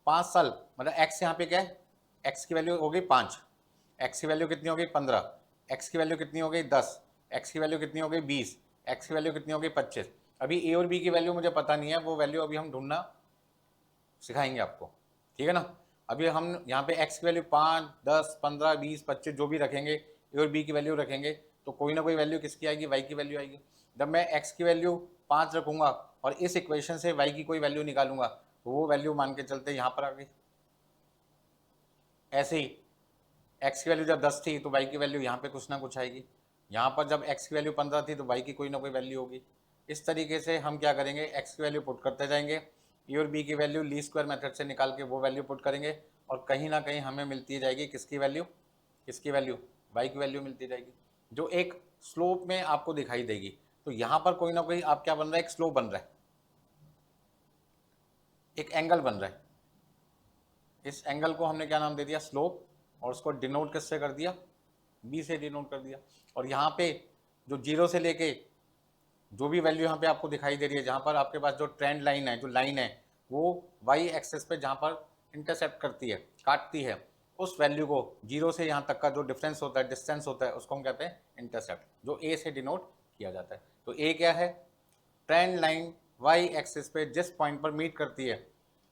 5 साल, मतलब x यहाँ पे क्या है, x की वैल्यू हो गई 5, x की वैल्यू कितनी हो गई 15, x की वैल्यू कितनी हो गई 10, x की वैल्यू कितनी हो गई 20, x की वैल्यू कितनी हो गई 25। अभी a और b की वैल्यू मुझे पता नहीं है, वो वैल्यू अभी हम ढूंढना सिखाएंगे आपको, ठीक है ना। अभी हम यहाँ पे x की वैल्यू 5, 10, 15, 20, 25 जो भी रखेंगे, ए और बी की वैल्यू रखेंगे, तो कोई ना कोई वैल्यू किसकी आएगी, y की वैल्यू आएगी। जब मैं x की वैल्यू 5 रखूंगा और इस इक्वेशन से y की कोई वैल्यू निकालूंगा, तो वो वैल्यू मान के चलते यहाँ पर आ गई। ऐसे ही x की वैल्यू जब 10 थी तो y की वैल्यू यहाँ पे कुछ ना कुछ आएगी। यहाँ पर जब x की वैल्यू 15 थी तो y की कोई ना कोई वैल्यू होगी। इस तरीके से हम क्या करेंगे, x की वैल्यू पुट करते जाएंगे, ए और बी की वैल्यू लीस्ट स्क्वायर मेथड से निकाल के वो वैल्यू पुट करेंगे, और कहीं ना कहीं हमें मिलती जाएगी किसकी वैल्यू, किसकी वैल्यू, y की वैल्यू मिलती जाएगी, जो एक स्लोप में आपको दिखाई देगी। तो यहाँ पर कोई ना कोई आप क्या बन रहा है, एक स्लोप बन रहा है, एक एंगल बन रहा है, इस एंगल को हमने क्या नाम दे दिया, स्लोप, और उसको डिनोट किससे कर दिया, बी से डिनोट कर दिया। और यहाँ पे जो जीरो से लेके जो भी वैल्यू यहाँ पे आपको दिखाई दे रही है, जहाँ पर आपके पास जो ट्रेंड लाइन है, जो लाइन है, वो वाई एक्सेस पे जहाँ पर इंटरसेप्ट करती है, काटती है, उस वैल्यू को जीरो से यहाँ तक का जो डिफरेंस होता है, डिस्टेंस होता है, उसको हम कहते हैं इंटरसेप्ट, जो ए से डिनोट किया जाता है। तो ए क्या है, ट्रेंड लाइन वाई एक्सिस पे जिस पॉइंट पर मीट करती है,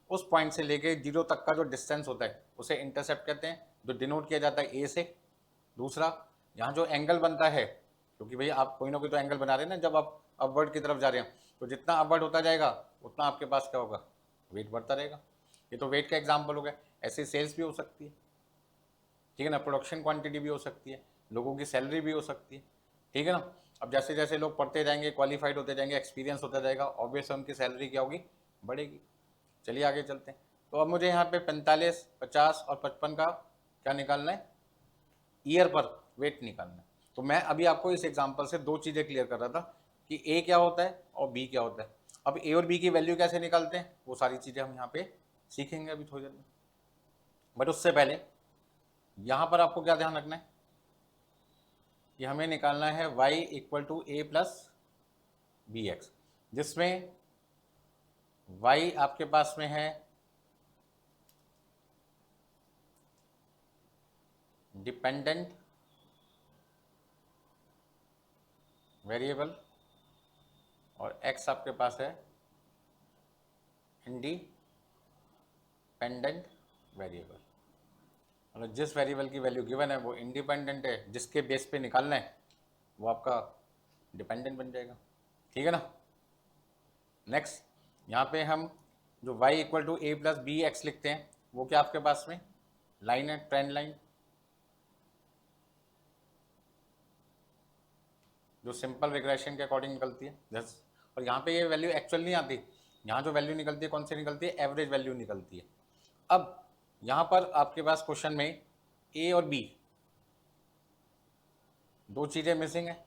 उस पॉइंट से लेके जीरो तक का जो डिस्टेंस होता है उसे इंटरसेप्ट कहते हैं, जो डिनोट किया जाता है ए से। दूसरा, यहाँ जो एंगल बनता है, क्योंकि भैया आप कोई ना कोई तो एंगल बना रहे हैं ना, जब आप अपवर्ड की तरफ जा रहे हैं, तो जितना अपवर्ड होता जाएगा उतना आपके पास क्या होगा, वेट बढ़ता रहेगा। ये तो वेट का एग्जाम्पल हो गया। ऐसे सेल्स भी हो सकती है, ठीक है ना, प्रोडक्शन क्वांटिटी भी हो सकती है, लोगों की सैलरी भी हो सकती है, ठीक है ना। अब जैसे जैसे लोग पढ़ते जाएंगे, क्वालिफाइड होते जाएंगे, एक्सपीरियंस होता जाएगा, ऑब्वियसली उनकी सैलरी क्या होगी, बढ़ेगी। चलिए आगे चलते हैं। तो अब मुझे यहाँ पे 45, 50 और 55 का क्या निकालना है, ईयर पर वेट निकालना है। तो मैं अभी आपको इस एग्जांपल से दो चीज़ें क्लियर कर रहा था कि ए क्या होता है और बी क्या होता है। अब ए और बी की वैल्यू कैसे निकालते हैं, वो सारी चीज़ें हम यहाँ पे सीखेंगे अभी थोड़ी देर में। बट उससे पहले यहाँ पर आपको क्या ध्यान रखना है कि हमें निकालना है y equal to a plus b x, जिसमें y आपके पास में है डिपेंडेंट वेरिएबल और x आपके पास है इंडिपेंडेंट वेरिएबल। मतलब जिस वेरिएबल की वैल्यू गिवन है वो इंडिपेंडेंट है, जिसके बेस पे निकालना है वो आपका डिपेंडेंट बन जाएगा, ठीक है ना। नेक्स्ट, यहाँ पे हम जो y equal to a plus b x लिखते हैं, वो क्या आपके पास में लाइन है, ट्रेंड लाइन, जो सिंपल रिग्रेशन के अकॉर्डिंग निकलती है। और यहाँ पे ये वैल्यू एक्चुअल नहीं आती, यहाँ जो वैल्यू निकलती है कौन सी निकलती है, एवरेज वैल्यू निकलती है। अब यहाँ पर आपके पास क्वेश्चन में ए और बी दो चीज़ें मिसिंग है,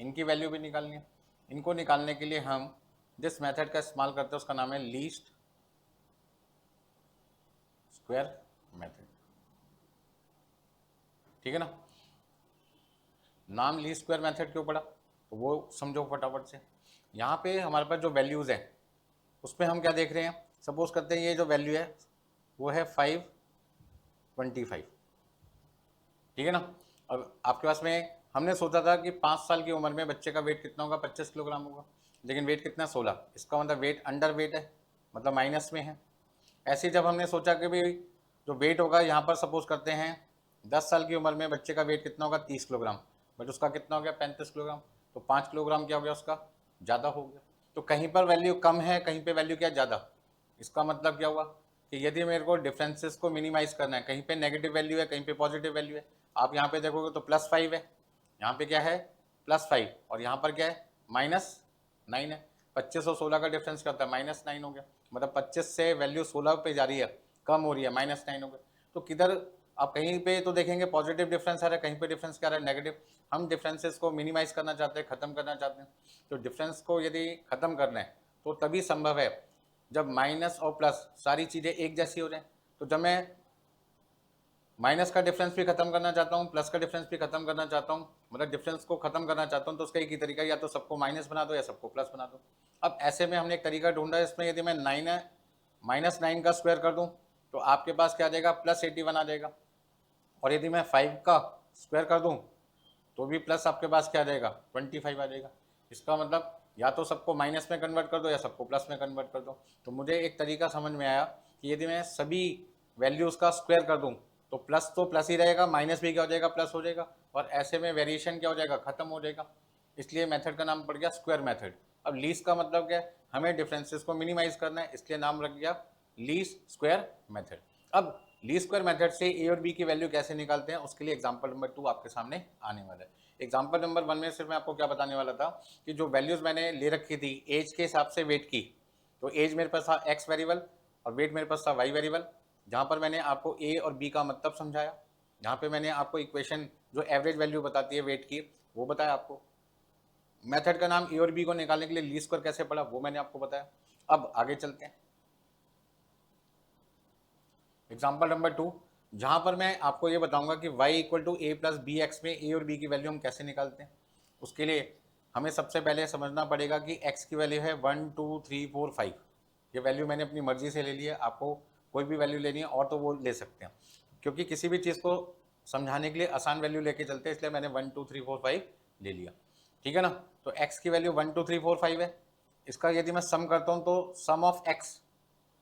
इनकी वैल्यू भी निकालनी है। इनको निकालने के लिए हम जिस मेथड का इस्तेमाल करते हैं उसका नाम है लीस्ट स्क्वायर मेथड, ठीक है ना। नाम लीस्ट स्क्वायर मेथड क्यों पड़ा, तो वो समझो फटाफट से। यहाँ पे हमारे पास जो वैल्यूज़ हैं उसमें हम क्या देख रहे हैं, सपोज करते हैं ये जो वैल्यू है वो है 525, ठीक है ना। अब आपके पास में हमने सोचा था कि 5 साल की उम्र में बच्चे का वेट कितना होगा, 25 किलोग्राम होगा, लेकिन वेट कितना 16, इसका मतलब वेट अंडर वेट है, मतलब माइनस में है। ऐसे जब हमने सोचा कि भाई जो वेट होगा यहाँ पर सपोज करते हैं 10 साल की उम्र में बच्चे का वेट कितना होगा 30 किलोग्राम, बट उसका कितना हो गया 35 किलोग्राम, तो 5 किलोग्राम क्या हो गया उसका ज़्यादा हो गया। तो कहीं पर वैल्यू कम है, कहीं पे वैल्यू क्या ज़्यादा, इसका मतलब क्या हुआ कि यदि मेरे को डिफरेंसेस को मिनिमाइज करना है, कहीं पे नेगेटिव वैल्यू है, कहीं पे पॉजिटिव वैल्यू है। आप यहाँ पे देखोगे तो +5 है, यहाँ पे क्या है +5, और यहाँ पर क्या है -9 है। 25 और 16 का डिफरेंस क्या होता है, -9 हो गया, मतलब 25 से वैल्यू 16 पे जा रही है, कम हो रही है, -9 हो गया। तो किधर आप कहीं पे तो देखेंगे पॉजिटिव डिफरेंस आ रहा है, कहीं पे डिफरेंस क्या आ रहा है, नेगेटिव। हम डिफरेंसेस को मिनिमाइज करना चाहते हैं, खत्म करना चाहते हैं। तो डिफरेंस को यदि खत्म करना है तो तभी संभव है जब माइनस और प्लस सारी चीज़ें एक जैसी हो जाए। तो जब मैं माइनस का डिफरेंस भी खत्म करना चाहता हूँ, प्लस का डिफरेंस भी खत्म करना चाहता हूँ, मतलब डिफरेंस को खत्म करना चाहता हूँ, तो उसका एक ही तरीका, या तो सबको माइनस बना दो या सबको प्लस बना दो। अब ऐसे में हमने एक तरीका ढूंढा है, इसमें यदि मैं -9 का स्क्वायर कर दूँ तो आपके पास क्या आ जाएगा +81 आ जाएगा, और यदि मैं 5 का स्क्वायर कर दूँ तो भी प्लस आपके पास क्या आ जाएगा 25 आ जाएगा। इसका मतलब या तो सबको माइनस में कन्वर्ट कर दो या सबको प्लस में कन्वर्ट कर दो। तो मुझे एक तरीका समझ में आया कि यदि मैं सभी वैल्यूज़ का स्क्वायर कर दूं तो प्लस ही रहेगा, माइनस भी क्या हो जाएगा प्लस हो जाएगा, और ऐसे में वेरिएशन क्या हो जाएगा खत्म हो जाएगा। इसलिए मेथड का नाम पड़ गया स्क्वायर मेथड। अब लीस्ट का मतलब क्या है, हमें डिफरेंसेस को मिनिमाइज करना है, इसलिए नाम रख गया लीस्ट स्क्वायर मेथड। अब लीस्ट स्क्वायर मेथड से ए और बी की वैल्यू कैसे निकालते हैं उसके लिए एग्जांपल नंबर 2 आपके सामने आने वाला है। एग्जांपल नंबर 1 में सिर्फ मैं आपको क्या बताने वाला था कि जो वैल्यूज मैंने ले रखी थी एज के हिसाब से वेट की, तो एज मेरे पास था एक्स वेरिएबल और वेट मेरे पास था वाई वेरिएबल, जहाँ पर मैंने आपको ए और बी का मतलब समझाया, जहाँ पे मैंने आपको इक्वेशन जो एवरेज वैल्यू बताती है वेट की वो बताया आपको। मेथड का नाम ए और बी को निकालने के लिए लीस्ट स्क्वायर कैसे पड़ा वो मैंने आपको बताया। अब आगे चलते हैं। एग्जाम्पल नंबर 2, जहाँ पर मैं आपको ये बताऊंगा कि y equal to a plus b x में a और b की वैल्यू हम कैसे निकालते हैं। उसके लिए हमें सबसे पहले समझना पड़ेगा कि x की वैल्यू है 1 2 3 4 5। ये वैल्यू मैंने अपनी मर्जी से ले ली है, आपको कोई भी वैल्यू लेनी है और तो वो ले सकते हैं, क्योंकि किसी भी चीज़ को समझाने के लिए आसान वैल्यू लेके चलते हैं, इसलिए मैंने 1 2 3 4 5 ले लिया। ठीक है ना। तो x की वैल्यू 1 2 3 4 5 है। इसका यदि मैं सम करता हूँ तो सम ऑफ x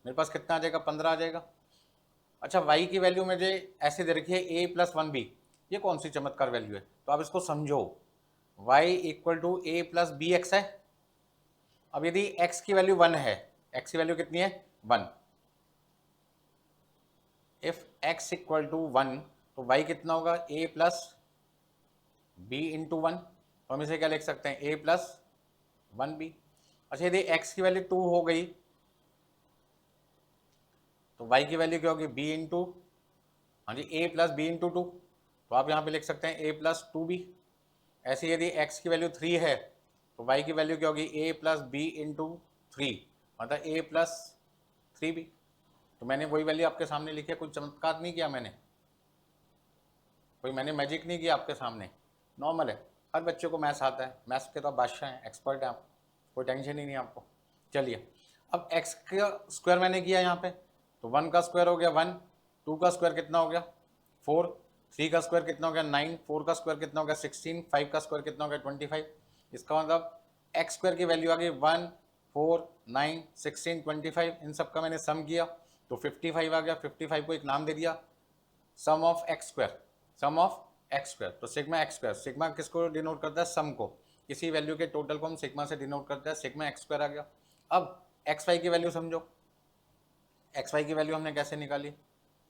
मेरे पास कितना आ जाएगा, 15 आ जाएगा। अच्छा, y की वैल्यू मुझे ऐसे दे रखी है a प्लस 1b। ये कौन सी चमत्कार वैल्यू है, तो आप इसको समझो। y equal to a plus b x है। अब यदि x की वैल्यू 1 है, x की वैल्यू कितनी है 1, इफ x इक्वल टू 1 तो y कितना होगा a प्लस बी इंटू 1। तो हम इसे क्या लिख सकते हैं, a प्लस 1b। अच्छा, यदि x की वैल्यू 2 हो गई तो y की वैल्यू क्या होगी b इंटू, हाँ जी, a प्लस बी इंटू 2। तो आप यहाँ पे लिख सकते हैं a प्लस 2b। ऐसे यदि x की वैल्यू 3 है तो y की वैल्यू क्या होगी a प्लस बी इंटू 3, मतलब a प्लस 3b। तो मैंने वही वैल्यू आपके सामने लिखी है, कोई चमत्कार नहीं किया मैंने, कोई मैंने मैजिक नहीं किया आपके सामने, नॉर्मल है। हर बच्चे को मैथ्स आता है, मैथ्स के तो आप बादशाह हैं, एक्सपर्ट हैं आप, कोई टेंशन ही नहीं है आपको। चलिए, अब x का स्क्वायर मैंने किया यहाँ पे, तो 1 का स्क्वायर हो गया 1, 2 का स्क्वायर कितना हो गया 4, 3 का स्क्वायर कितना हो गया 9, 4 का स्क्वायर कितना हो गया 16, 5 का स्क्वायर कितना हो गया 25। इसका मतलब x स्क्वायर की वैल्यू आ गई 1 4 9 16 25। इन सब का मैंने सम किया तो 55 आ गया। 55 को एक नाम दे दिया sum of X square, sum of X square. तो सिग्मा एक्स स्क्वायर, सिग्मा किसको डिनोट करता है, सम को, किसी वैल्यू के टोटल को हम सिग्मा से डिनोट करते हैं, सिग्मा एक्स स्क्वायर आ गया। अब एक्स वाई की वैल्यू समझो, एक्स वाई की वैल्यू हमने कैसे निकाली,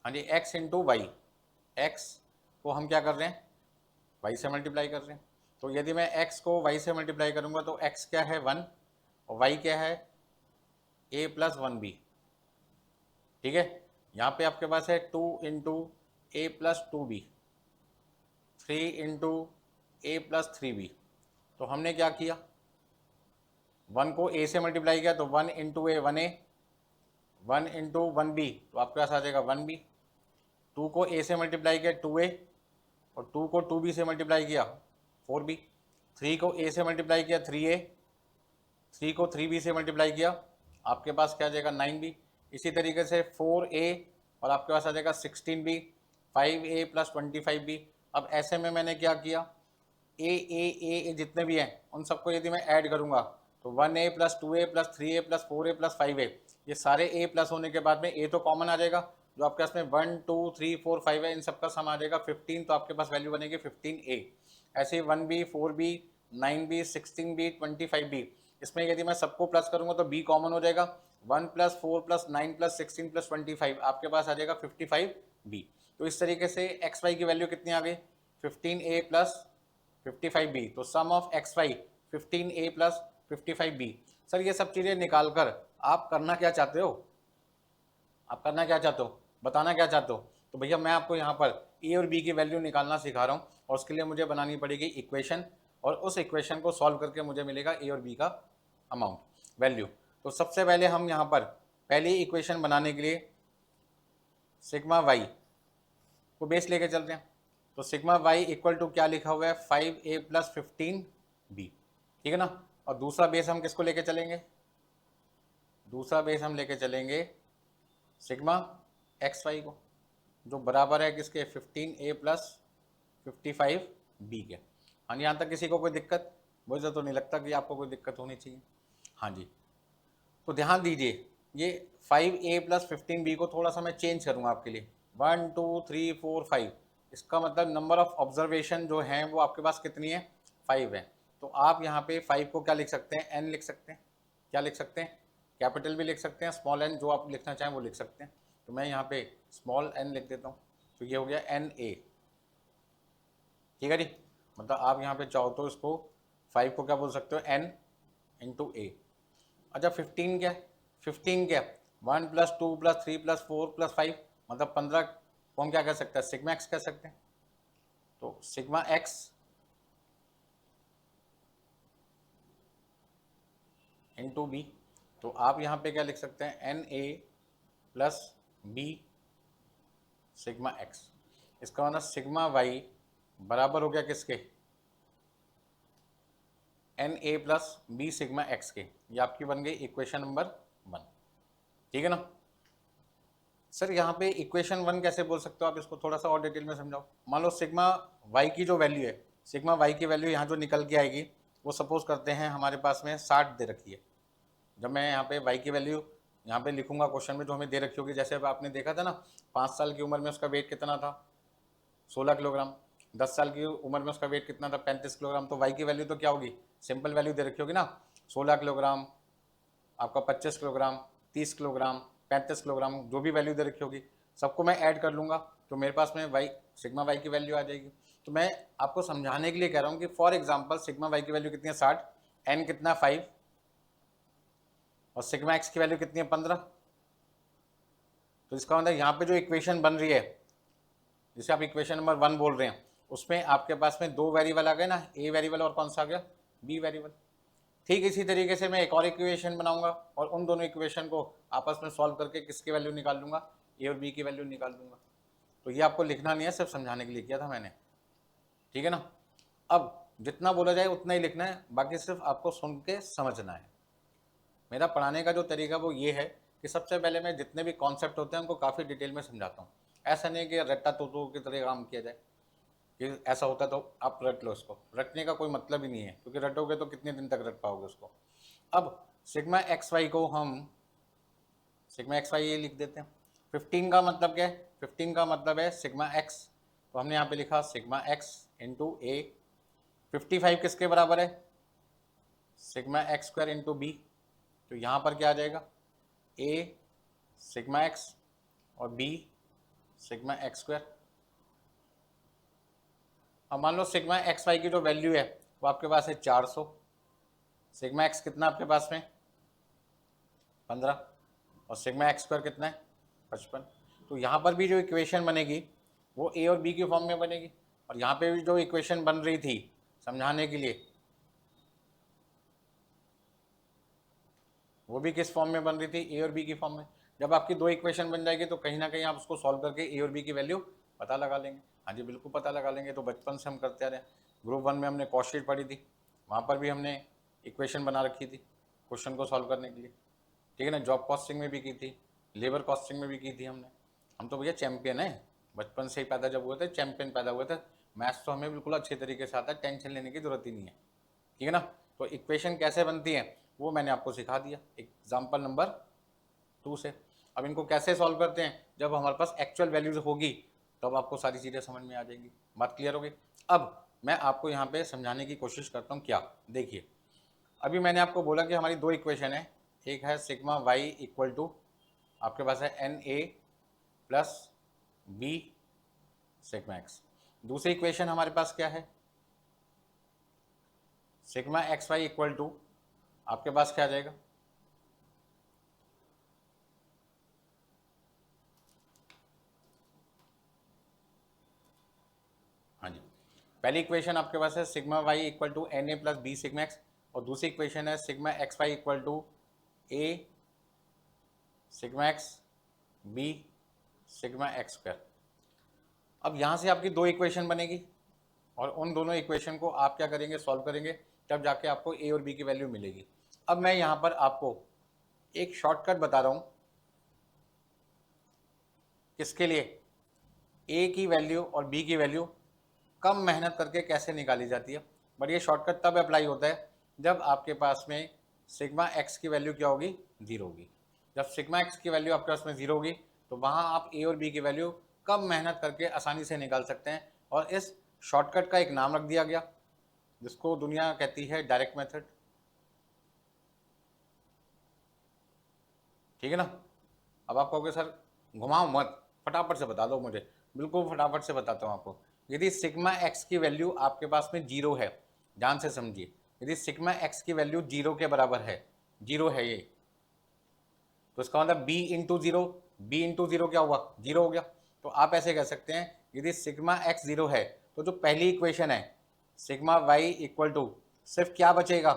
हाँ जी, एक्स इंटू वाई, एक्स को हम क्या कर रहे हैं वाई से मल्टीप्लाई कर रहे हैं। तो यदि मैं एक्स को वाई से मल्टीप्लाई करूंगा तो एक्स क्या है 1 और वाई क्या है ए प्लस 1b। ठीक है, यहाँ पे आपके पास है 2 इंटू ए प्लस 2b, 3 इंटू ए प्लस 3b। तो हमने क्या किया, 1 को a से मल्टीप्लाई किया तो 1 इंटू ए 1a, 1 इंटू 1b तो आपके पास आ जाएगा 1b। 2 को a से मल्टीप्लाई किया 2a और 2 को 2b से मल्टीप्लाई किया 4b। 3 को a से मल्टीप्लाई किया 3a, 3 को 3b से मल्टीप्लाई किया आपके पास क्या आ जाएगा 9b। इसी तरीके से 4a और आपके पास आ जाएगा 16b, 5a प्लस 25b। अब ऐसे में मैंने क्या किया, ए जितने भी हैं उन सबको यदि मैं ऐड करूंगा तो 1a plus 2a plus 3a plus 4a plus 5a, ये सारे a प्लस होने के बाद में a तो कॉमन आ जाएगा, जो आपके पास में 1 2 3 4 5 है, इन सबका सम आ जाएगा 15। तो आपके पास वैल्यू बनेगी 15a। ऐसे ही 1b 4b 9b 16b 25b, इसमें यदि मैं सबको प्लस करूंगा तो b कॉमन हो जाएगा, 1 प्लस 4 प्लस 9 प्लस 16 प्लस 25 आपके पास आ जाएगा 55b। तो इस तरीके से एक्स वाई की वैल्यू कितनी आ गई 15a प्लस 55b। तो sum of X Y 15a plus 55b। Sir ये सब चीज़ें निकाल कर आप करना क्या चाहते हो, आप करना क्या चाहते हो, बताना क्या चाहते हो। तो भैया मैं आपको यहाँ पर ए और बी की वैल्यू निकालना सिखा रहा हूँ और उसके लिए मुझे बनानी पड़ेगी इक्वेशन, और उस इक्वेशन को सॉल्व करके मुझे मिलेगा ए और बी का अमाउंट वैल्यू। तो सबसे पहले हम यहाँ पर पहली इक्वेशन बनाने के लिए सिग्मा वाई को बेस लेके चलते हैं। तो सिग्मा वाई इक्वल टू क्या लिखा हुआ है 5a प्लस 15b। ठीक है ना। और दूसरा बेस हम किसको लेके चलेंगे, दूसरा बेस हम लेके चलेंगे सिग्मा एक्स वाई को, जो बराबर है किसके 15a प्लस 55b के। हाँ जी, यहाँ तक किसी को कोई दिक्कत, मुझे तो नहीं लगता कि आपको कोई दिक्कत होनी चाहिए। हाँ जी, तो ध्यान दीजिए ये 5a प्लस 15b को थोड़ा सा मैं चेंज करूँगा आपके लिए, 1 2 3 4 5। इसका मतलब नंबर ऑफ ऑब्जर्वेशन जो हैं वो आपके पास कितनी है 5 है। तो आप यहाँ पे 5 को क्या लिख सकते हैं n लिख सकते हैं, क्या लिख सकते हैं कैपिटल भी लिख सकते हैं, स्मॉल n जो आप लिखना चाहें वो लिख सकते हैं। तो मैं यहाँ पे स्मॉल n लिख देता हूँ, तो ये हो गया NA। ठीक है जी, मतलब आप यहाँ पे चाहो तो इसको 5 को क्या बोल सकते हो n इंटू ए। अच्छा 15 क्या है, 15 क्या 1 प्लस 2 प्लस 3 प्लस 4 प्लस 5, मतलब 15 को हम क्या कह सकते हैं सिग्मा एक्स कह सकते हैं। तो सिग्मा एक्स इंटू बी, तो आप यहाँ पे क्या लिख सकते हैं n a plus B sigma x, इसका मतलब सिग्मा वाई बराबर हो गया किसके, n a plus B sigma x के। ये आपकी बन गई इक्वेशन नंबर 1, ठीक है ना। सर यहाँ पे इक्वेशन 1 कैसे बोल सकते हो आप, इसको थोड़ा सा और डिटेल में समझाओ। मान लो सिग्मा वाई की जो वैल्यू है, सिग्मा वाई की वैल्यू यहाँ जो निकल के आएगी वो सपोज करते हैं हमारे पास में 60 दे रखी है। जब मैं यहाँ पे वाई की वैल्यू यहाँ पे लिखूंगा क्वेश्चन में जो हमें दे रखी होगी, जैसे अब आपने देखा था ना 5 साल की उम्र में उसका वेट कितना था 16 किलोग्राम, 10 साल की उम्र में उसका वेट कितना था 35 किलोग्राम। तो वाई की वैल्यू तो क्या होगी, सिंपल वैल्यू दे रखी होगी ना, 16 किलोग्राम, आपका 25 किलोग्राम, 30 किलोग्राम, 35 किलोग्राम, जो भी वैल्यू दे रखी होगी सबको मैं ऐड कर लूँगा तो मेरे पास में वाई सिग्मा वाई की वैल्यू आ जाएगी। तो मैं आपको समझाने के लिए कह रहा हूँ कि फॉर एग्जांपल सिग्मा वाई की वैल्यू कितनी है 60, एन कितना 5 और सिग्मा एक्स की वैल्यू कितनी है 15। तो इसका मतलब यहाँ पे जो इक्वेशन बन रही है जिसे आप इक्वेशन नंबर 1 बोल रहे हैं, उसमें आपके पास में 2 वेरिएबल आ गए ना, ए वेरिएबल और कौन सा आ गया, बी वेरिएबल। ठीक इसी तरीके से मैं एक और इक्वेशन बनाऊंगा और उन दोनों इक्वेशन को आपस में सॉल्व करके किसकी वैल्यू निकाल लूंगा, ए और बी की वैल्यू निकाल दूंगा। तो ये आपको लिखना नहीं है, सिर्फ समझाने के लिए किया था मैंने, ठीक है ना। अब जितना बोला जाए उतना ही लिखना है, बाकी सिर्फ आपको सुन के समझना है। मेरा पढ़ाने का जो तरीका वो ये है कि सबसे पहले मैं जितने भी कॉन्सेप्ट होते हैं उनको काफ़ी डिटेल में समझाता हूँ। ऐसा नहीं कि रट्टा तो की तरह काम किया जाए कि ऐसा होता तो आप रट लो, इसको रटने का कोई मतलब ही नहीं है, क्योंकि रटोगे तो कितने दिन तक रट पाओगे उसको। अब सिग्मा एक्स वाई को हम सिग्मा एक्स वाई ये लिख देते हैं। 15 का मतलब क्या है, 15 का मतलब है सिग्मा एक्स, तो हमने यहाँ पे लिखा सिग्मा एक्स इंटू ए। 55 किसके बराबर है, sigma x square into b. तो यहाँ पर क्या आ जाएगा, ए सिग्मा एक्स और बी सिग्मा एक्स स्क्वायर। अब मान लो सिग्मा एक्स वाई की जो वैल्यू है वो आपके पास है 400, सिग्मा एक्स कितना आपके पास में 15 और सिग्मा एक्स स्क्वायर कितना है 55। तो यहाँ पर भी जो इक्वेशन बनेगी वो ए और बी की फॉर्म में बनेगी, और यहाँ पे भी जो इक्वेशन बन रही थी समझाने के लिए वो भी किस फॉर्म में बन रही थी, ए और बी की फॉर्म में। जब आपकी दो इक्वेशन बन जाएगी तो कहीं ना कहीं आप उसको सॉल्व करके ए और बी की वैल्यू पता लगा लेंगे। हाँ जी बिल्कुल पता लगा लेंगे, तो बचपन से हम करते आ रहे हैं। ग्रुप 1 में हमने कॉस्ट शीट पढ़ी थी, वहाँ पर भी हमने इक्वेशन बना रखी थी क्वेश्चन को सॉल्व करने के लिए, ठीक है ना। जॉब कॉस्टिंग में भी की थी, लेबर कॉस्टिंग में भी की थी हमने। हम तो भैया चैंपियन है, बचपन से ही पैदा जब हुए थे चैंपियन पैदा हुए थे। मैथ्स तो हमें बिल्कुल अच्छे तरीके से आता है, टेंशन लेने की जरूरत ही नहीं है, ठीक है ना। तो इक्वेशन कैसे बनती है वो मैंने आपको सिखा दिया एग्जाम्पल नंबर 2 से। अब इनको कैसे सॉल्व करते हैं, जब हमारे पास एक्चुअल वैल्यूज होगी तब आपको सारी चीज़ें समझ में आ जाएंगी। बात क्लियर होगी। अब मैं आपको यहाँ पे समझाने की कोशिश करता हूँ। क्या देखिए, अभी मैंने आपको बोला कि हमारी दो इक्वेशन है, एक है सिग्मा वाई इक्वल टू आपके पास है n a plus B sigma x. दूसरी इक्वेशन हमारे पास क्या है, sigma x y equal to आपके पास क्या आ जाएगा, हाँ जी, पहली इक्वेशन आपके पास है sigma y equal to n a plus B sigma x, और दूसरी इक्वेशन है sigma x y equal to a sigma x b sigma x square. अब यहाँ से आपकी दो इक्वेशन बनेगी और उन दोनों इक्वेशन को आप क्या करेंगे, सॉल्व करेंगे, तब जाके आपको ए और बी की वैल्यू मिलेगी। अब मैं यहाँ पर आपको एक शॉर्टकट बता रहा हूँ, किसके लिए, ए की वैल्यू और बी की वैल्यू कम मेहनत करके कैसे निकाली जाती है। बट ये शॉर्टकट तब अप्लाई होता है जब आपके पास में सिग्मा एक्स की वैल्यू क्या होगी, 0 होगी। जब सिग्मा एक्स की वैल्यू आपके पास में 0 होगी तो वहाँ आप ए और बी की वैल्यू कम मेहनत करके आसानी से निकाल सकते हैं, और इस शॉर्टकट का एक नाम रख दिया गया जिसको दुनिया कहती है डायरेक्ट मेथड, ठीक है ना। अब आप कहोगे सर घुमाओ मत, फटाफट से बता दो मुझे। बिल्कुल फटाफट से बताता हूँ आपको। यदि सिग्मा एक्स की वैल्यू आपके पास में 0 है, ध्यान से समझिए, यदि सिग्मा एक्स की वैल्यू 0 के बराबर है, 0 है ये, तो इसका मतलब b into zero, b into zero क्या हुआ, 0 हो गया। तो आप ऐसे कह सकते हैं यदि सिग्मा एक्स 0 है तो जो पहली इक्वेशन है सिग्मा वाई इक्वल टू सिर्फ क्या बचेगा,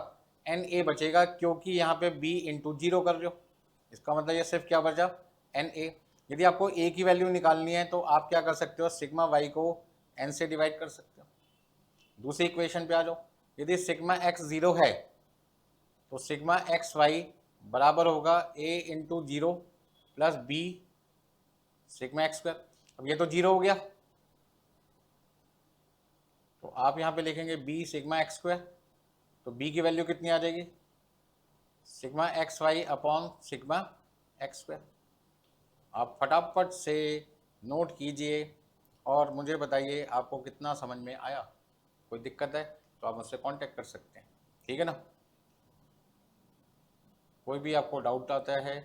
एन ए बचेगा, क्योंकि यहाँ पे b इंटू जीरो कर रहे हो, इसका मतलब ये सिर्फ क्या बचा, एन ए। यदि आपको ए की वैल्यू निकालनी है तो आप क्या कर सकते हो, सिग्मा वाई को एन से डिवाइड कर सकते हो। दूसरी इक्वेशन पे आ जाओ, यदि सिग्मा एक्स 0 है तो सिग्मा एक्स वाई बराबर होगा A into 0 plus B sigma x square. अब ये तो 0 हो गया, तो आप यहाँ पे लिखेंगे बी सिग्मा एक्स स्क्वायर, तो बी की वैल्यू कितनी आ जाएगी, sigma x Y upon sigma x square. आप फटाफट से नोट कीजिए और मुझे बताइए आपको कितना समझ में आया। कोई दिक्कत है तो आप मुझसे कांटेक्ट कर सकते हैं, ठीक है ना। कोई भी आपको डाउट आता है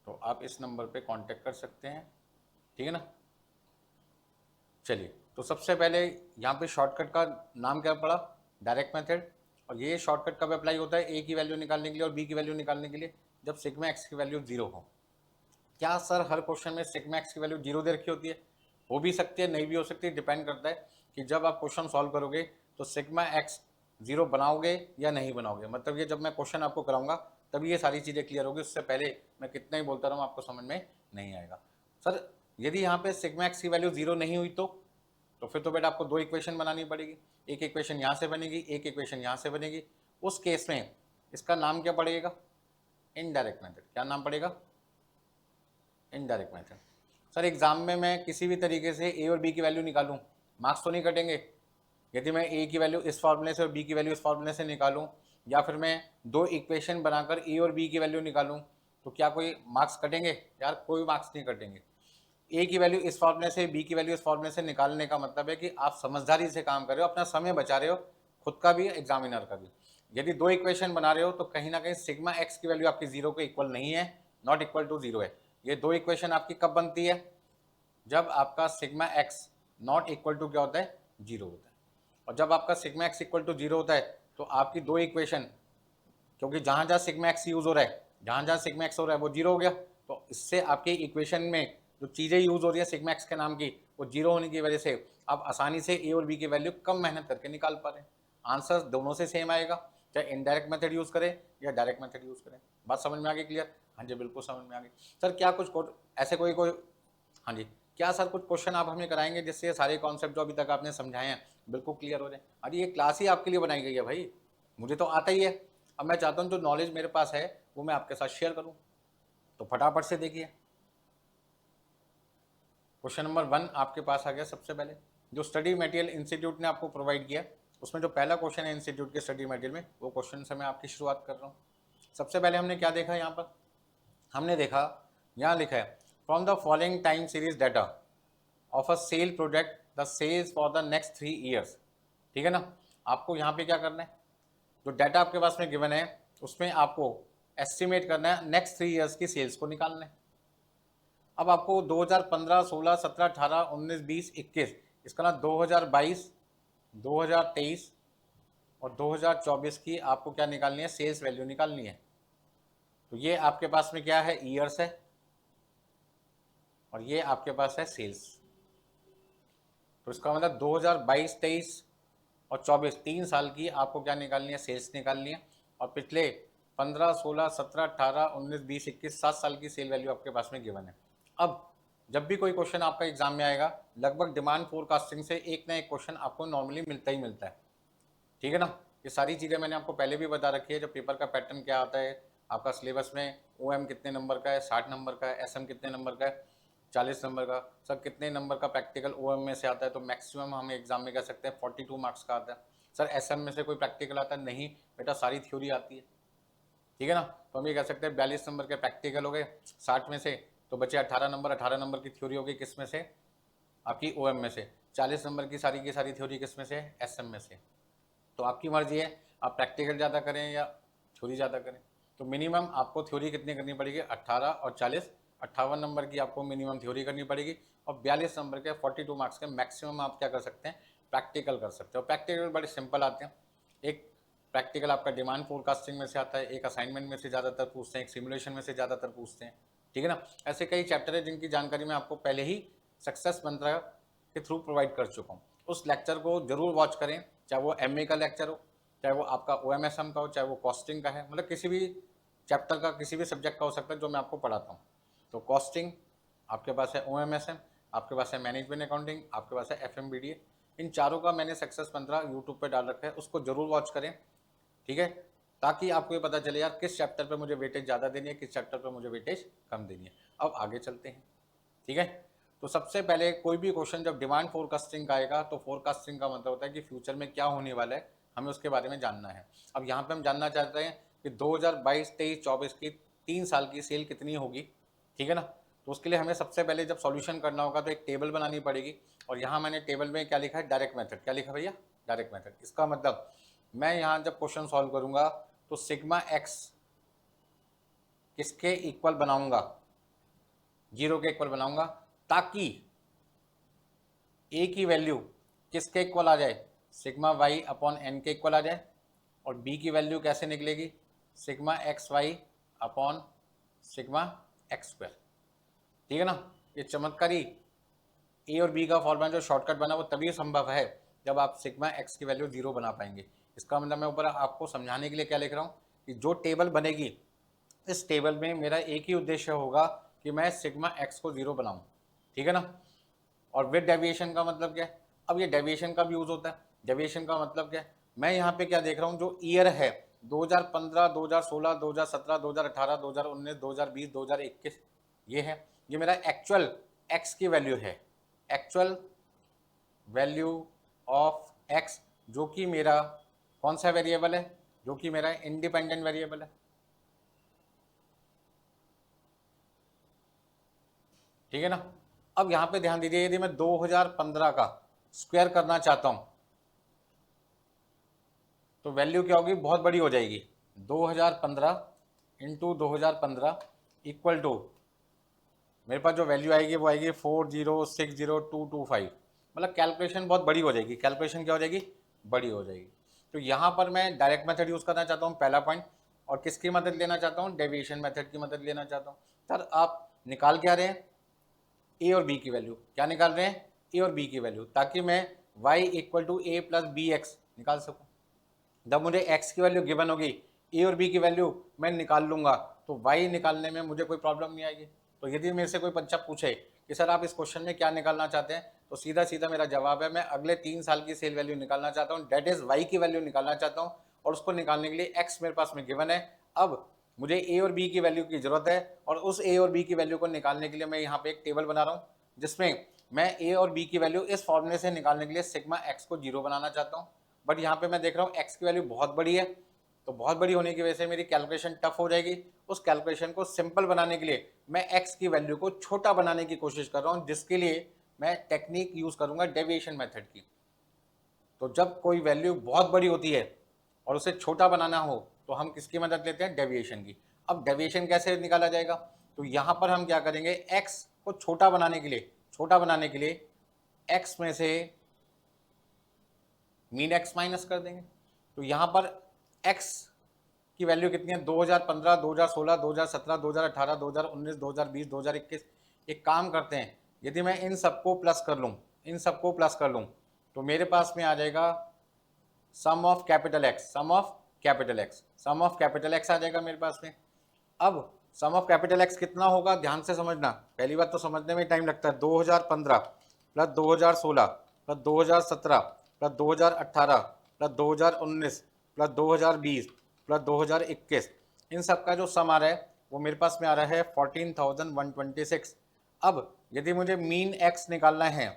तो आप इस नंबर पे कांटेक्ट कर सकते हैं, ठीक है ना। चलिए, तो सबसे पहले यहाँ पे शॉर्टकट का नाम क्या पड़ा, डायरेक्ट मेथड। और ये शॉर्टकट कब अप्लाई होता है, ए की वैल्यू निकालने के लिए और बी की वैल्यू निकालने के लिए, जब सिग्मा एक्स की वैल्यू 0 हो। क्या सर हर क्वेश्चन में सिग्मा एक्स की वैल्यू 0 दे रखी होती है? हो भी सकती है, नहीं भी हो सकती, डिपेंड करता है कि जब आप क्वेश्चन सॉल्व करोगे तो सिग्मा एक्स 0 बनाओगे या नहीं बनाओगे। मतलब ये जब मैं क्वेश्चन आपको कराऊंगा तभी ये सारी चीज़ें क्लियर होगी, उससे पहले मैं कितना ही बोलता रहूँ आपको समझ में नहीं आएगा। सर यदि यहाँ पे सिग्मा एक्स की वैल्यू 0 नहीं हुई तो फिर तो बेटा आपको दो इक्वेशन बनानी पड़ेगी, एक इक्वेशन यहाँ से बनेगी, एक इक्वेशन यहाँ से बनेगी। उस केस में इसका नाम क्या पड़ेगा, इनडायरेक्ट मेथड। क्या नाम पड़ेगा, इनडायरेक्ट मेथड। सर एग्जाम में मैं किसी भी तरीके से ए और बी की वैल्यू निकालूं, मार्क्स तो नहीं कटेंगे। यदि मैं ए की वैल्यू इस फॉर्मूले से और बी की वैल्यू इस फॉर्मूले से निकालूं, या फिर मैं दो इक्वेशन बनाकर ए और बी की वैल्यू निकालूं, तो क्या कोई मार्क्स कटेंगे? यार कोई मार्क्स नहीं कटेंगे। ए की वैल्यू इस फॉर्मूले से, बी की वैल्यू इस फॉर्मूले से निकालने का मतलब है कि आप समझदारी से काम कर रहे हो, अपना समय बचा रहे हो, खुद का भी एग्जामिनर का भी। यदि दो इक्वेशन बना रहे हो तो कहीं ना कहीं सिग्मा एक्स की वैल्यू आपकी 0 के इक्वल नहीं है, नॉट इक्वल टू 0 है। ये दो इक्वेशन आपकी कब बनती है, जब आपका sigma x not equal to क्या होता है, 0 होता है। और जब आपका सिग्मा एक्स इक्वल टू 0 होता है तो आपकी दो इक्वेशन, क्योंकि जहां जहां सिग्मा एक्स यूज हो रहा है, जहां जहां सिग्मा एक्स हो रहा है वो 0 हो गया, तो इससे आपके इक्वेशन में जो चीज़ें यूज हो रही है सिग्मा एक्स के नाम की, वो 0 होने की वजह से आप आसानी से ए और बी की वैल्यू कम मेहनत करके निकाल पा रहे हैं। आंसर दोनों से सेम आएगा, चाहे इनडायरेक्ट मेथड यूज करें या डायरेक्ट मेथड यूज करें। बात समझ में आ गई क्लियर? हाँ जी बिल्कुल समझ में आ गई। सर क्या कुछ ऐसे कोई हाँ जी, क्या सर कुछ क्वेश्चन आप हमें कराएंगे जिससे सारे कॉन्सेप्ट जो अभी तक आपने समझाए हैं बिल्कुल क्लियर हो जाए? अरे ये क्लास ही आपके लिए बनाई गई है भाई, मुझे तो आता ही है। अब मैं चाहता हूँ जो नॉलेज मेरे पास है वो मैं आपके साथ शेयर करूँ, तो फटाफट से देखिए। क्वेश्चन नंबर 1 आपके पास आ गया। सबसे पहले जो स्टडी मटेरियल इंस्टीट्यूट ने आपको प्रोवाइड किया, उसमें जो पहला क्वेश्चन है इंस्टीट्यूट के स्टडी मटेरियल में, वो क्वेश्चन से मैं आपकी शुरुआत कर रहा हूँ। सबसे पहले हमने क्या देखा यहाँ पर, हमने देखा यहाँ लिखा है from the following time series data of a sale product the sales for the next 3 years. ठीक है ना। आपको यहाँ पे क्या करना है, जो डाटा आपके पास में गिवन है उसमें आपको एस्टिमेट करना है नेक्स्ट 3 ईयर्स की सेल्स को निकालना है। अब आपको 2015, 16, 17, 18, 19, 20, 21, इसका ना 2022, 2023 और 2024 की आपको क्या निकालनी है, सेल्स वैल्यू निकालनी है। तो ये आपके पास में क्या है, ईयर्स है, और ये आपके पास है सेल्स। तो इसका मतलब 2022, 23 और 24, 3 साल की आपको क्या निकालनी है, सेल्स निकालनी है। और पिछले 15, 16, 17, 18, 19, 20, 21, 7 साल की सेल वैल्यू आपके पास में गिवन है। अब जब भी कोई क्वेश्चन आपका एग्जाम में आएगा, लगभग डिमांड फोरकास्टिंग से एक ना एक क्वेश्चन आपको नॉर्मली मिलता ही मिलता है। ठीक है ना। ये सारी चीज़ें मैंने आपको पहले भी बता रखी है। जब पेपर का पैटर्न क्या आता है, आपका सिलेबस में OM कितने नंबर का है, 60 नंबर का है, SM कितने नंबर का है, 40 नंबर का, सर कितने नंबर का प्रैक्टिकल OM में से आता है, तो मैक्सिमम हम एग्जाम में कह सकते हैं 42 मार्क्स का आता है। सर SM में से कोई प्रैक्टिकल आता है, नहीं बेटा सारी थ्योरी आती है। ठीक है ना। तो हम ये कह सकते हैं 42 नंबर के प्रैक्टिकल हो गए 60 में से, तो बचे 18 नंबर, 18 नंबर की थ्योरी होगी किस में से, आपकी OM में से। 40 नंबर की सारी थ्योरी किस में से, SM में से। तो आपकी मर्जी है, आप प्रैक्टिकल ज़्यादा करें या थ्योरी ज़्यादा करें। तो मिनिमम आपको थ्योरी कितनी करनी पड़ेगी, 18 और 40, 58 नंबर की आपको मिनिमम थ्योरी करनी पड़ेगी। और 42 नंबर के 42 मार्क्स के मैक्सिमम आप क्या कर सकते हैं, प्रैक्टिकल कर सकते हो। प्रैक्टिकल बड़े सिंपल आते हैं। एक प्रैक्टिकल आपका डिमांड फोरकास्टिंग में से आता है, एक असाइनमेंट में से ज़्यादातर पूछते हैं, एक सिमुलेशन में से ज़्यादातर पूछते हैं। ठीक है ना। ऐसे कई चैप्टर है जिनकी जानकारी मैं आपको पहले ही सक्सेस मंत्रा के थ्रू प्रोवाइड कर चुका हूँ। उस लेक्चर को जरूर वॉच करें, चाहे वो MA का लेक्चर हो, चाहे वो आपका OMSM का हो, चाहे वो कॉस्टिंग का है, मतलब किसी भी चैप्टर का, किसी भी सब्जेक्ट का हो सकता है जो मैं आपको पढ़ाता हूँ। तो कॉस्टिंग आपके पास है, OMSM आपके पास है, मैनेजमेंट अकाउंटिंग आपके पास है, FMBDA। इन चारों का मैंने सक्सेस 15 यूट्यूब पे डाल रखा है, उसको जरूर वॉच करें, ठीक है, ताकि आपको ये पता चले यार किस चैप्टर पे मुझे वेटेज ज़्यादा देनी है, किस चैप्टर पे मुझे वेटेज कम देनी है। अब आगे चलते हैं, ठीक है। तो सबसे पहले कोई भी क्वेश्चन जब डिमांड फोरकास्टिंग का आएगा तो फोरकास्टिंग का मतलब होता है कि फ्यूचर में क्या होने वाला है, हमें उसके बारे में जानना है। अब यहाँ पे हम जानना चाहते हैं कि 2022, 23, 24 की 3 साल की सेल कितनी होगी, ठीक है ना। तो उसके लिए हमें सबसे पहले जब सॉल्यूशन करना होगा तो एक टेबल बनानी पड़ेगी, और यहाँ मैंने टेबल में क्या लिखा है, डायरेक्ट मेथड। क्या लिखा भैया, डायरेक्ट मेथड। इसका मतलब मैं यहाँ जब क्वेश्चन सॉल्व करूंगा तो सिग्मा एक्स किसके इक्वल बनाऊंगा, 0 के इक्वल बनाऊंगा, ताकि ए की वैल्यू किसके इक्वल आ जाए, सिग्मा वाई अपॉन एन के इक्वल आ जाए, और बी की वैल्यू कैसे निकलेगी, sigma x Y upon sigma x square, ठीक है ना। ये चमत्कारी ए और बी का फॉर्मूला जो शॉर्टकट बना वो तभी संभव है जब आप सिग्मा एक्स की वैल्यू 0 बना पाएंगे। इसका मतलब मैं ऊपर आपको समझाने के लिए क्या लिख रहा हूँ कि जो टेबल बनेगी, इस टेबल में मेरा एक ही उद्देश्य होगा कि मैं सिग्मा एक्स को 0 बनाऊँ, ठीक है ना। और विद डेविएशन का मतलब क्या है, अब ये डेविएशन का भी यूज़ होता है। डेविएशन का मतलब क्या है, मैं यहाँ पे क्या देख रहा हूँ, जो ईयर है 2015, 2016, 2017, 2018, 2019, 2020, 2021, ये है, ये मेरा एक्चुअल एक्स की वैल्यू है, एक्चुअल वैल्यू ऑफ एक्स, जो कि मेरा कौन सा वेरिएबल है, जो कि मेरा इंडिपेंडेंट वेरिएबल है, ठीक है ना। अब यहां पे ध्यान दीजिए, यदि मैं 2015 का स्क्वायर करना चाहता हूं तो वैल्यू क्या होगी, बहुत बड़ी हो जाएगी। 2015 इंटू 2015 इक्वल टू मेरे पास जो वैल्यू आएगी वो आएगी 4060225, मतलब कैलकुलेशन बहुत बड़ी हो जाएगी। कैलकुलेशन क्या हो जाएगी, बड़ी हो जाएगी। तो यहाँ पर मैं डायरेक्ट मेथड यूज़ करना चाहता हूँ, पहला पॉइंट, और किसकी मदद लेना चाहता हूँ, डेविएशन मेथड की मदद लेना चाहता हूँ। सर आप निकाल क्या रहे हैं, ए और बी की वैल्यू। क्या निकाल रहे हैं, ए और बी की वैल्यू, ताकि मैं y equal to a plus b x निकाल सकूँ। जब मुझे x की वैल्यू गिवन होगी, a और b की वैल्यू मैं निकाल लूंगा, तो y निकालने में मुझे कोई प्रॉब्लम नहीं आएगी। तो यदि मेरे से कोई बच्चा पूछे कि सर आप इस क्वेश्चन में क्या निकालना चाहते हैं, तो सीधा सीधा मेरा जवाब है, मैं अगले 3 साल की सेल वैल्यू निकालना चाहता हूँ, डेट इज y की वैल्यू निकालना चाहता हूँ, और उसको निकालने के लिए x मेरे पास में गिवन है। अब मुझे a और b की वैल्यू की जरूरत है, और उस a और b की वैल्यू को निकालने के लिए मैं यहाँ पे एक टेबल बना रहा हूँ, जिसमें मैं a और b की वैल्यू इस फॉर्मूले से निकालने के लिए सिग्मा x को 0 बनाना चाहता हूँ। बट यहाँ पे मैं देख रहा हूँ x की वैल्यू बहुत बड़ी है, तो बहुत बड़ी होने की वजह से मेरी कैलकुलेशन टफ हो जाएगी। उस कैलकुलेशन को सिंपल बनाने के लिए मैं x की वैल्यू को छोटा बनाने की कोशिश कर रहा हूँ, जिसके लिए मैं टेक्निक यूज करूंगा डेविएशन मेथड की। तो जब कोई वैल्यू बहुत बड़ी होती है और उसे छोटा बनाना हो तो हम किसकी मदद लेते हैं, डेविएशन की। अब डेविएशन कैसे निकाला जाएगा, तो यहाँ पर हम क्या करेंगे, x को छोटा बनाने के लिए, x में से मीन x माइनस कर देंगे। तो यहाँ पर x की वैल्यू कितनी है, 2015, 2016, 2017, 2018, 2019, 2020, 2021। एक काम करते हैं, यदि मैं इन सबको प्लस कर लूँ, तो मेरे पास में आ जाएगा सम ऑफ कैपिटल एक्स, आ जाएगा मेरे पास में। अब सम ऑफ कैपिटल एक्स कितना होगा, ध्यान से समझना, पहली बात तो समझने में टाइम लगता है। 2015 plus 2016 plus 2017 plus 2018 plus 2019 plus 2020 plus 2021, इन सब का जो सम आ रहा है वो मेरे पास में आ रहा है 14,126। अब यदि मुझे मीन एक्स निकालना है,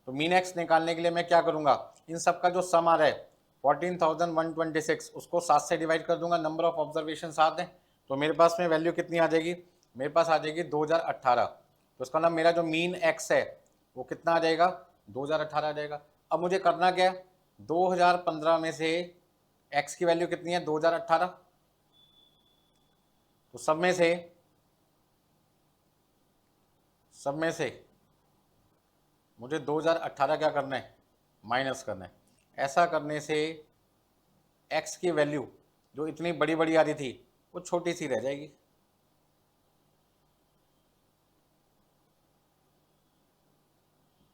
तो मीन एक्स निकालने के लिए मैं क्या करूंगा, इन सब का जो सम आ रहा है 14,126, उसको 7 से डिवाइड कर दूंगा, नंबर ऑफ ऑब्जर्वेशन 7 है, तो मेरे पास में वैल्यू कितनी आ जाएगी, मेरे पास आ जाएगी 2018। तो इसका मतलब मेरा जो मीन एक्स है वो कितना आ जाएगा, 2018 आ जाएगा। अब मुझे करना क्या है, 2015 में से एक्स की वैल्यू कितनी है, 2018, तो सब में से मुझे 2018 क्या करना है, माइनस करना है। ऐसा करने से x की वैल्यू जो इतनी बड़ी बड़ी आ रही थी वो छोटी सी रह जाएगी।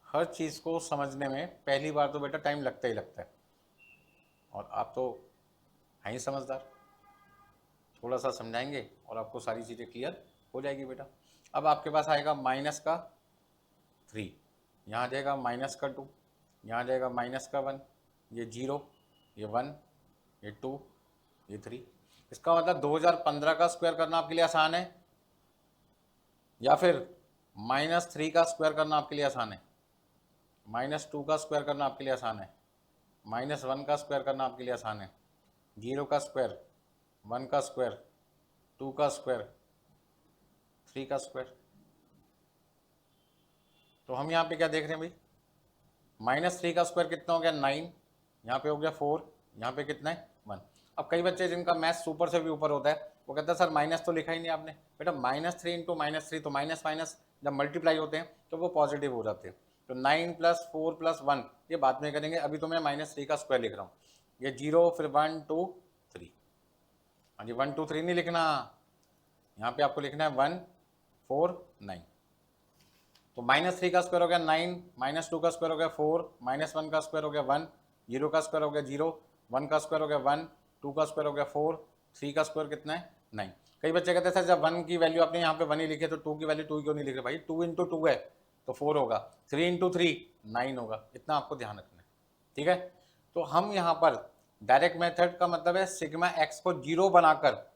हर चीज़ को समझने में पहली बार तो बेटा टाइम लगता ही लगता है, और आप तो हैं ही समझदार, थोड़ा सा समझाएंगे और आपको सारी चीज़ें क्लियर हो जाएगी बेटा। अब आपके पास आएगा माइनस का 3, यहाँ आ जाएगा माइनस का 2, यहाँ आ जाएगा माइनस का 1, ये 0, ये 1, ये 2, ये 3। इसका मतलब 2015 का स्क्वायर करना आपके लिए आसान है या फिर -3 का स्क्वायर करना आपके लिए आसान है, -2 का स्क्वायर करना आपके लिए आसान है, -1 का स्क्वायर करना आपके लिए आसान है, 0 का स्क्वायर, 1 का स्क्वायर, 2 का स्क्वायर, 3 का स्क्वायर। तो हम यहाँ पे क्या देख रहे हैं भाई, -3 का स्क्वायर कितना हो गया 9, यहाँ पे हो गया 4, यहाँ पे कितना है 1। अब कई बच्चे जिनका मैथ सुपर से भी ऊपर होता है वो कहता है सर माइनस तो लिखा ही नहीं आपने। बेटा -3 इंटू -3, तो माइनस माइनस जब मल्टीप्लाई होते हैं तो वो पॉजिटिव हो जाते हैं। तो 9 + 4 + 1 ये बाद में करेंगे, अभी तो मैं -3 का स्क्वायर लिख रहा हूँ। ये 0 फिर 1 2 3, हाँ जी 1 2 3 नहीं लिखना, यहाँ पे आपको लिखना है 1 4 9। तो -3 का स्क्वायर हो गया 9, -2 का स्क्वायर हो गया 4, -1 का स्क्वायर हो गया 1, 0 का स्क्वायर हो गया 0, 1 का स्क्वायर हो गया 1, 2 का स्क्वायर हो गया 4, 3 का स्क्वायर कितना है 9। कई बच्चे कहते हैं सर जब 1 की वैल्यू आपने यहाँ पे 1 ही लिखी है तो 2 की वैल्यू 2 क्यों नहीं लिख रहे? भाई 2 × 2 है तो 4 होगा, 3 × 3 9 होगा, इतना आपको ध्यान रखना है। ठीक है, तो हम यहाँ पर डायरेक्ट मेथड का मतलब है सिग्मा एक्स को 0 बनाकर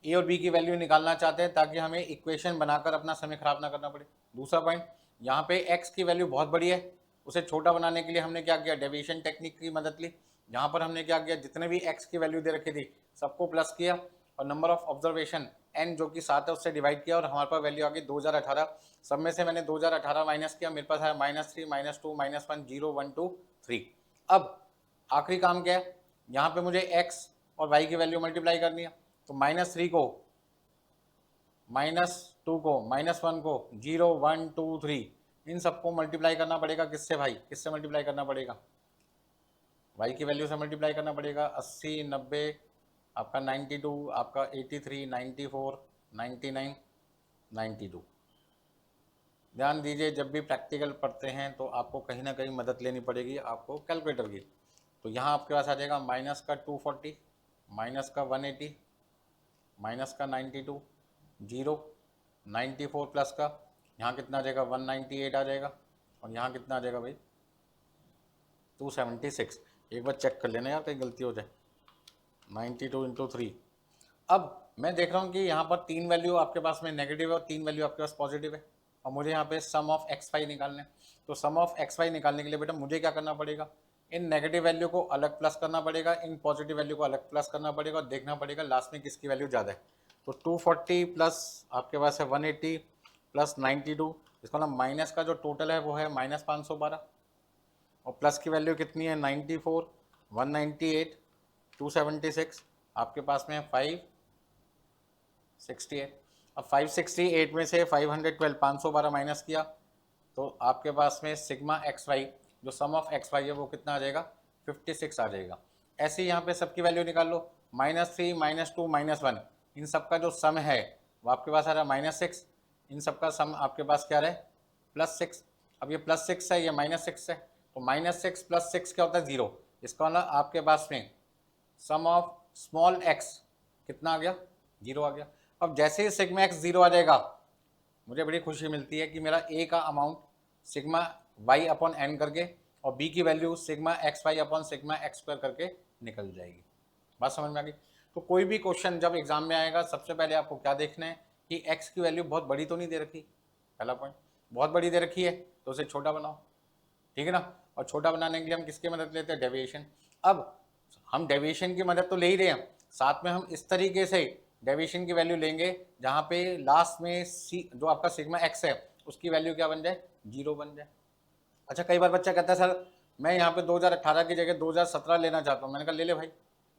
ए और बी की वैल्यू निकालना चाहते हैं ताकि हमें इक्वेशन बनाकर अपना समय खराब ना करना पड़े। दूसरा पॉइंट, यहाँ पे एक्स की वैल्यू बहुत बड़ी है, उसे छोटा बनाने के लिए हमने क्या किया, डेविएशन टेक्निक की मदद ली। यहाँ पर हमने क्या किया, जितने भी एक्स की वैल्यू दे रखी थी सबको प्लस किया और नंबर ऑफ ऑब्जर्वेशन एन जो कि 7 है उससे डिवाइड किया और हमारे पास वैल्यू आ गई 2018। सब में से मैंने 2018 माइनस किया, मेरे पास है -3 -2 -1 0 1 2 3। अब आखिरी काम क्या है, यहाँ पे मुझे एक्स और वाई की वैल्यू मल्टीप्लाई करनी है। तो -3 को, -2 को, -1 को, 0 1 2 3 इन सबको मल्टीप्लाई करना पड़ेगा। किससे भाई, किससे मल्टीप्लाई करना पड़ेगा? वाई की वैल्यू से मल्टीप्लाई करना पड़ेगा। 80 90 आपका 92 आपका 83 94 99 92। ध्यान दीजिए जब भी प्रैक्टिकल पढ़ते हैं तो आपको कहीं ना कहीं मदद लेनी पड़ेगी आपको कैलकुलेटर की। तो यहाँ आपके पास आ जाएगा माइनस का 240, माइनस का 180, माइनस का 92, 0 94 प्लस का यहाँ कितना आ जाएगा 198 आ जाएगा और यहाँ कितना आ जाएगा भाई 276। एक बार चेक कर लेना यार कहीं गलती हो जाए। 92 × 3। अब मैं देख रहा हूँ कि यहाँ पर 3 वैल्यू आपके पास में नेगेटिव है और 3 वैल्यू आपके पास पॉजिटिव है और मुझे यहाँ पे सम ऑफ एक्स वाई निकालना है। तो सम ऑफ एक्स वाई निकालने के लिए बेटा मुझे क्या करना पड़ेगा, इन नेगेटिव वैल्यू को अलग प्लस करना पड़ेगा, इन पॉजिटिव वैल्यू को अलग प्लस करना पड़ेगा और देखना पड़ेगा लास्ट में किसकी वैल्यू ज़्यादा है। तो 240 प्लस आपके पास है 180 प्लस 92, इसका मतलब माइनस का जो टोटल है वो है -512 और प्लस की वैल्यू कितनी है 94 198 276 आपके पास में है 568। अब 568 में से 512 512 माइनस किया तो आपके पास में सिग्मा एक्स वाई जो सम ऑफ एक्स वाई है वो कितना आ जाएगा 56 आ जाएगा। ऐसे ही यहाँ पे सबकी वैल्यू निकाल लो, -3 -2 -1 इन सब का जो सम है वो आपके पास आ रहा है -6, इन सब का सम आपके पास क्या रहा है +6। अब ये +6 है ये -6 है तो -6 + 6 क्या होता है 0। इसका मतलब आपके पास में सम ऑफ स्मॉल एक्स कितना आ गया 0 आ गया। अब जैसे ही सिग्मा एक्स 0 आ जाएगा मुझे बड़ी खुशी मिलती है कि मेरा ए का amount sigma Y upon n करके और बी की value sigma x Y upon sigma x square करके निकल जाएगी। बात समझ में आ गई? तो कोई भी क्वेश्चन जब एग्जाम में आएगा सबसे पहले आपको क्या देखना है कि एक्स की वैल्यू बहुत बड़ी तो नहीं दे रखी, पहला पॉइंट। बहुत बड़ी दे रखी है तो उसे छोटा बनाओ, ठीक है ना। और छोटा बनाने के लिए हम किसकी मदद लेते हैं, डेविएशन। अब हम डेविएशन की मदद तो ले ही रहे हैं, साथ में हम इस तरीके से डेविएशन की वैल्यू लेंगे जहाँ पे लास्ट में सी जो आपका सिग्मा एक्स है उसकी वैल्यू क्या बन जाए 0 बन जाए। अच्छा कई बार बच्चा कहता है सर मैं यहाँ पे 2018 की जगह 2017 लेना चाहता हूँ। मैंने कहा ले ले भाई,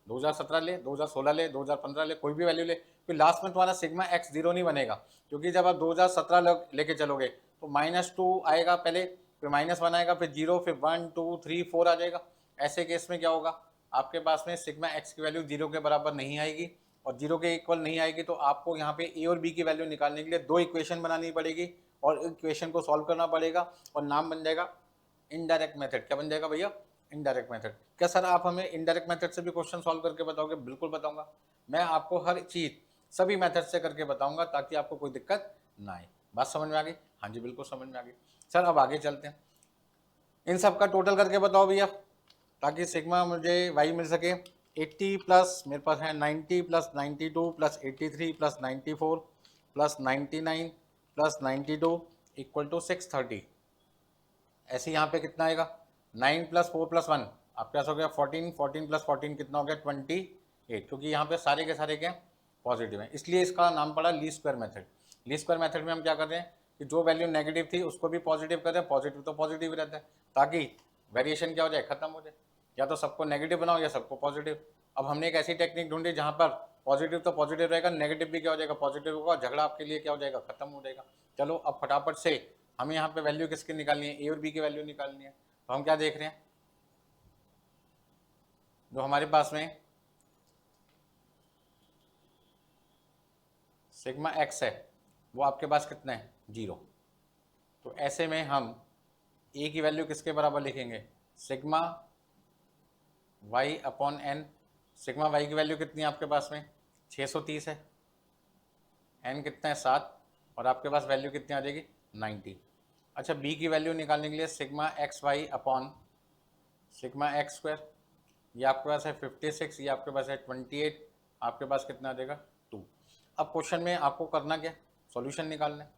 2017 ले, 2016 ले, 2015 ले, कोई भी वैल्यू ले, फिर लास्ट में तुम्हारा सिग्मा एक्स 0 नहीं बनेगा क्योंकि जब आप 2017 लेके चलोगे तो -2 आएगा पहले, फिर -1 आएगा, फिर 0, फिर 1 2 3 4 आ जाएगा। ऐसे केस में क्या होगा आपके पास में सिग्मा एक्स की वैल्यू 0 के बराबर नहीं आएगी और 0 के इक्वल नहीं आएगी तो आपको यहाँ पे ए और बी की वैल्यू निकालने के लिए 2 इक्वेशन बनानी पड़ेगी और इक्वेशन को सॉल्व करना पड़ेगा और नाम बन जाएगा इनडायरेक्ट मेथड। क्या बन जाएगा भैया, इनडायरेक्ट मेथड। क्या सर आप हमें इनडायरेक्ट मेथड से भी क्वेश्चन सॉल्व करके बताओगे? बिल्कुल बताऊंगा, मैं आपको हर चीज सभी मेथड से करके बताऊंगा ताकि आपको कोई दिक्कत ना आए। बात समझ में आ गई? हाँ जी बिल्कुल समझ में आ गई। सर अब आगे चलते हैं, इन सब का टोटल करके बताओ भैया, ताकि सिग्मा मुझे वाई मिल सके। 80 प्लस मेरे पास है 90 plus 92 plus 83 plus 94 plus 99 plus 92 equal to 630। ऐसे यहाँ पे कितना आएगा? 9 प्लस 4 प्लस 1 आपके पास हो गया 14, 14 प्लस 14 कितना हो गया 28, क्योंकि यहाँ पे सारे के सारे क्या पॉजिटिव हैं, इसलिए इसका नाम पड़ा least square method. Least square method में हम क्या कर रहे हैं कि जो वैल्यू नेगेटिव थी उसको भी पॉजिटिव कर रहे हैं, पॉजिटिव तो पॉजिटिव रहता है, ताकि वेरिएशन क्या हो जाए, खत्म हो जाए। या तो सबको नेगेटिव बनाओ या सबको पॉजिटिव। अब हमने एक ऐसी टेक्निक ढूंढी जहाँ पर पॉजिटिव तो पॉजिटिव रहेगा, नेगेटिव भी क्या हो जाएगा, पॉजिटिव होगा, झगड़ा आपके लिए क्या हो जाएगा, खत्म हो जाएगा। चलो अब फटाफट से हमें यहाँ पे वैल्यू किसकी निकालनी है, ए और बी की वैल्यू निकालनी है। तो हम क्या देख रहे हैं, जो हमारे पास में सिग्मा एक्स है वो आपके पास कितना है, 0। तो ऐसे में हम ए की वैल्यू किसके बराबर लिखेंगे, sigma Y upon n. Sigma y की वैल्यू कितनी है आपके पास में, 630 है, एन कितना है 7, और आपके पास वैल्यू कितनी आ जाएगी 90। अच्छा बी की वैल्यू निकालने के लिए sigma x Y upon sigma x square, ये आपके पास है 56, ये आपके पास है 28, आपके पास कितना आ जाएगा 2। अब क्वेश्चन में आपको करना क्या, सॉल्यूशन निकालना है।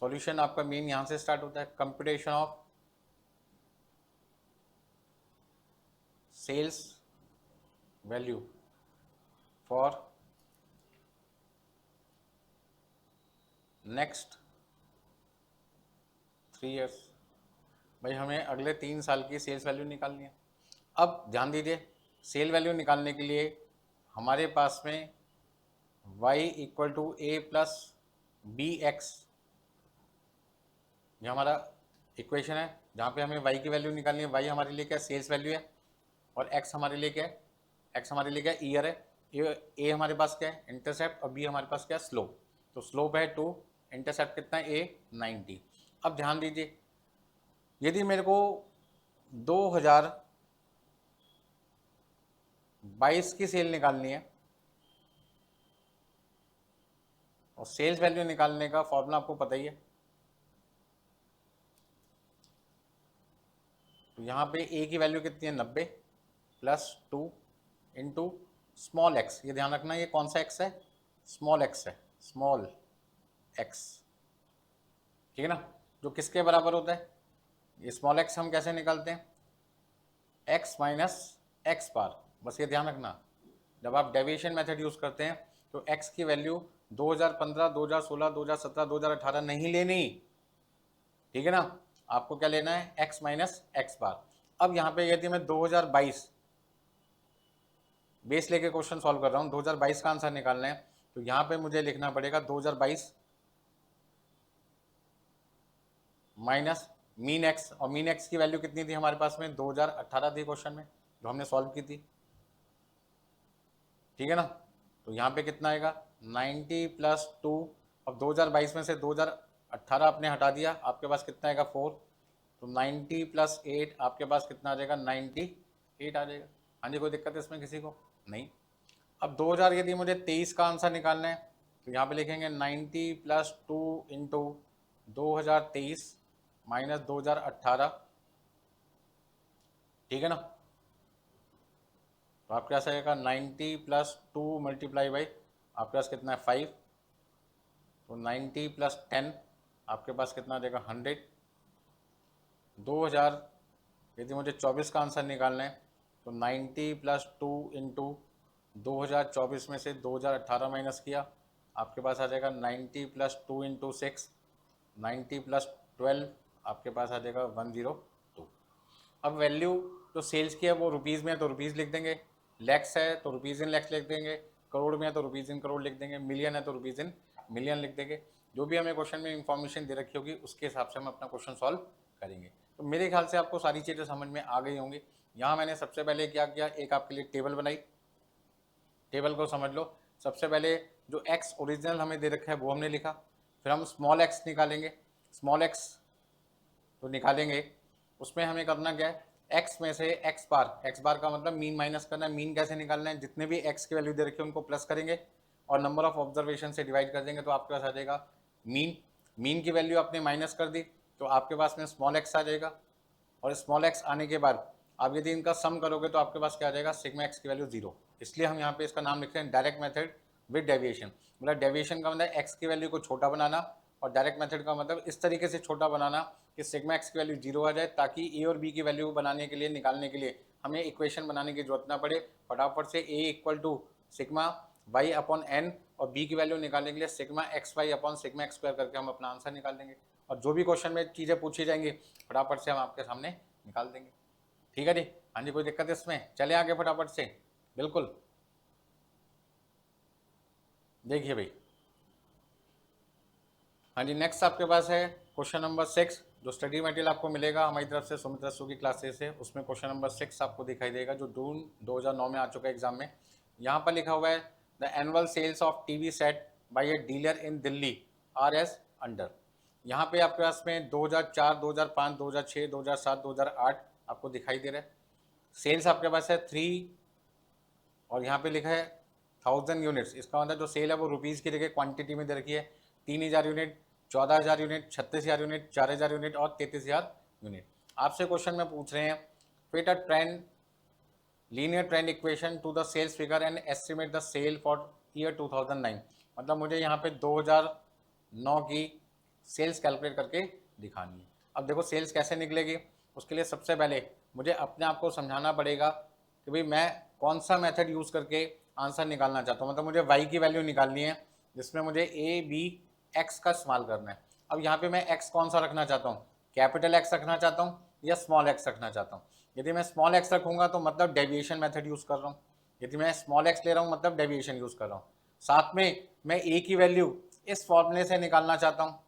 सॉल्यूशन आपका मेन यहाँ से स्टार्ट होता है, computation of sales value for next 3 years. भाई हमें अगले 3 साल की सेल्स वैल्यू निकालनी है। अब ध्यान दीजिए, सेल वैल्यू निकालने के लिए हमारे पास में y equal to a plus b x, ये हमारा इक्वेशन है जहाँ पे हमें y की वैल्यू निकालनी है। y हमारे लिए क्या है, सेल्स वैल्यू है, और x हमारे लिए क्या है, x हमारे लिए क्या है, ईयर है। ए हमारे पास क्या है, इंटरसेप्ट, और b हमारे पास क्या है, स्लोप। तो स्लोप है 2, इंटरसेप्ट कितना है a 90। अब ध्यान दीजिए, यदि मेरे को 2022 की सेल निकालनी है, और सेल्स वैल्यू निकालने का फॉर्मूला आपको पता ही है। तो यहाँ पे ए की वैल्यू कितनी है 90 प्लस 2 इंटू स्मॉल एक्स, ये ध्यान रखना ये कौन सा एक्स है, स्मॉल एक्स है, स्मॉल एक्स, ठीक है ना, जो किसके बराबर होता है, ये स्मॉल एक्स हम कैसे निकालते हैं, एक्स माइनस एक्स बार। बस ये ध्यान रखना, जब आप डेविएशन मेथड यूज करते हैं तो एक्स की वैल्यू 2015, 2016, 2017, 2018 नहीं लेनी, ठीक है ना, आपको क्या लेना है, एक्स माइनस एक्स बार। अब यहाँ पे यदि मैं 2022 बेस लेके क्वेश्चन सॉल्व कर रहा हूँ, 2022 का आंसर निकालना है, तो यहाँ पे मुझे लिखना पड़ेगा 2022 माइनस मीन एक्स, और मीन एक्स की वैल्यू कितनी थी हमारे पास में, 2018 थी क्वेश्चन में जो हमने सॉल्व की थी, ठीक है ना। तो यहाँ पे कितना आएगा 90 प्लस 2, अब 2022 में से 2018 आपने हटा दिया, आपके पास कितना आएगा 4, तो 90 प्लस 8 आपके पास कितना आ जाएगा 98 आ जाएगा। हाँ जी, कोई दिक्कत है इसमें किसी को नहीं। अब 2000 यदि मुझे 23 का आंसर निकालना है तो यहाँ पे लिखेंगे 90 प्लस 2 इंटू 2023 माइनस 2018, ठीक है ना। तो आपके पास आएगा 90 प्लस 2 मल्टीप्लाई बाई आपके पास कितना है 5, तो 90 प्लस 10 आपके पास कितना आ जाएगा 100। 2000 यदि मुझे 24 का आंसर निकालना है तो 90 प्लस 2 इंटू 2024 में से 2018 माइनस किया, आपके पास आ जाएगा 90 प्लस 2 इंटू 6, 90 प्लस 12 आपके पास आ जाएगा 102। अब वैल्यू जो सेल्स की है वो रुपीज़ में है तो रुपीज़ लिख देंगे, लैक्स है तो रुपीज़ इन लैक्स लिख देंगे, करोड़ में है तो रुपीज़ इन करोड़ लिख देंगे, मिलियन है तो रुपीज़ इन मिलियन लिख देंगे। जो भी हमें क्वेश्चन में इंफॉर्मेशन दे रखी होगी उसके हिसाब से हम अपना क्वेश्चन सॉल्व करेंगे। तो मेरे ख्याल से आपको सारी चीज़ें समझ में आ गई होंगी। यहाँ मैंने सबसे पहले क्या किया, एक आपके लिए टेबल बनाई, टेबल को समझ लो। सबसे पहले जो एक्स ओरिजिनल हमें दे रखा है वो हमने लिखा, फिर हम स्मॉल एक्स निकालेंगे, स्मॉल एक्स तो निकालेंगे, उसमें हमें करना क्या है, एक्स में से एक्स बार का मतलब मीन माइनस करना है। मीन कैसे निकालना है, जितने भी एक्स की वैल्यू दे रखी है उनको प्लस करेंगे और नंबर ऑफ ऑब्जर्वेशन से डिवाइड कर देंगे तो आपके पास आ जाएगा मीन। मीन की वैल्यू आपने माइनस कर दी तो आपके पास में स्मॉल एक्स आ जाएगा, और स्मॉल एक्स आने के बाद आप यदि इनका सम करोगे तो आपके पास क्या आ जाएगा, सिग्मा एक्स की वैल्यू 0। इसलिए हम यहाँ पे इसका नाम लिखते हैं डायरेक्ट मेथड विद डेविएशन। मतलब डेविएशन का मतलब एक्स की वैल्यू को छोटा बनाना, और डायरेक्ट मेथड का मतलब इस तरीके से छोटा बनाना कि सिग्मा एक्स की वैल्यू 0 आ जाए, ताकि ए और बी की वैल्यू बनाने के लिए, निकालने के लिए हमें इक्वेशन बनाने की जरूरत ना पड़े। फटाफट से A equal to sigma Y upon N और बी की वैल्यू निकालने के लिए sigma x Y upon sigma x square करके हम अपना आंसर निकाल देंगे। और जो भी क्वेश्चन में चीज़ें पूछी जाएंगी फटाफट से हम आपके सामने निकाल देंगे। ठीक है जी, हाँ जी, कोई दिक्कत है इसमें? चले आगे फटाफट से। बिल्कुल, देखिए भाई, हाँ जी, नेक्स्ट आपके पास है क्वेश्चन नंबर 6। जो स्टडी मटेरियल आपको मिलेगा हमारी तरफ से सुमित्रा सू की क्लासेस से, उसमें क्वेश्चन नंबर 6 आपको दिखाई देगा, जो जून 2009 में आ चुका है एग्जाम में। यहाँ पर लिखा हुआ है the annual sales of TV set by a dealer in Delhi are as under. यहाँ पे आपके पास में 2004, 2005, 2006, 2007, 2008 आपको दिखाई दे रहा है। सेल्स आपके पास है 3 और यहाँ पे लिखा है 1000 यूनिट्स। इसका मतलब जो सेल है वो रुपीज़ की जगह क्वांटिटी में दे रखी है। 3000 यूनिट, 14000 यूनिट, 36000 यूनिट, 4000 यूनिट और 33000 यूनिट। आपसे क्वेश्चन में पूछ रहे हैं fit a trend linear trend equation to the sales figure and estimate the sale for year 2009। मतलब मुझे यहाँ पे 2009 की सेल्स कैलकुलेट करके दिखानी है। अब देखो सेल्स कैसे निकलेगी, उसके लिए सबसे पहले मुझे अपने आप को समझाना पड़ेगा कि भाई मैं कौन सा मेथड यूज़ करके आंसर निकालना चाहता हूँ। मतलब मुझे वाई की वैल्यू निकालनी है जिसमें मुझे ए बी एक्स का इस्तेमाल करना है। अब यहाँ पे मैं एक्स कौन सा रखना चाहता हूँ, कैपिटल एक्स रखना चाहता हूँ या स्मॉल एक्स रखना चाहता हूँ। यदि मैं स्मॉल एक्स रखूँगा तो मतलब डेविएशन मेथड यूज़ कर रहा हूँ। यदि मैं स्मॉल एक्स ले रहा हूँ मतलब डेविएशन यूज़ कर रहा हूँ। साथ में मैं ए की वैल्यू इस फॉर्मूले से निकालना चाहता हूँ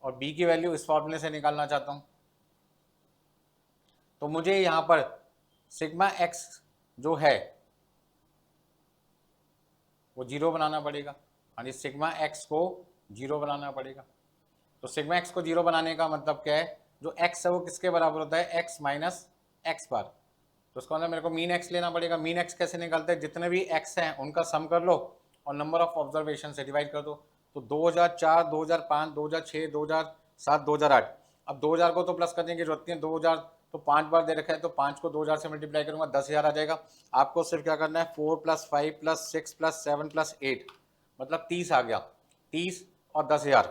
और बी की वैल्यू इस फॉर्मूले से निकालना चाहता हूँ। तो मुझे यहाँ पर सिग्मा एक्स जो है वो 0 बनाना पड़ेगा। हाँ जी, सिग्मा एक्स को 0 बनाना पड़ेगा। तो सिग्मा एक्स को 0 बनाने का मतलब क्या है, जो एक्स है वो किसके बराबर होता है, एक्स माइनस एक्स बार। तो उसका मतलब मेरे को मीन एक्स लेना पड़ेगा। मीन एक्स कैसे निकलते हैं, जितने भी एक्स हैं उनका सम कर लो और नंबर ऑफ ऑब्जर्वेशन से डिवाइड कर दो। तो 2004, 2005, 2006, 2007, 2008। अब 2000 को तो प्लस करने की जरूरत नहीं है, 2000 तो 5 बार दे रखा है, तो 5 को 2000 से मल्टीप्लाई करूंगा 10,000 आ जाएगा। आपको सिर्फ क्या करना है, 4 + 5 + 6 + 7 + 8 मतलब 30 आ गया। 30 और 10,000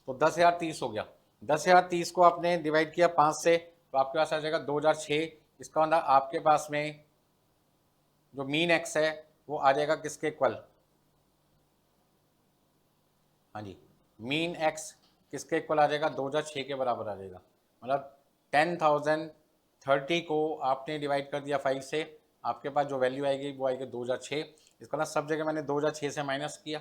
तो 10,000 30 हो गया। 10,000 30 को आपने डिवाइड किया 5 से तो आपके पास आ जाएगा 2006। इसका मतलब आपके पास में जो मीन एक्स है वो आ जाएगा किसके इक्वल, हाँ जी, मीन एक्स किसके इक्वल आ जाएगा, 2006 के बराबर आ जाएगा। मतलब 10,030 को आपने डिवाइड कर दिया 5 से, आपके पास जो वैल्यू आएगी वो आएगी 2006। इसका मतलब सब जगह मैंने 2006 से माइनस किया।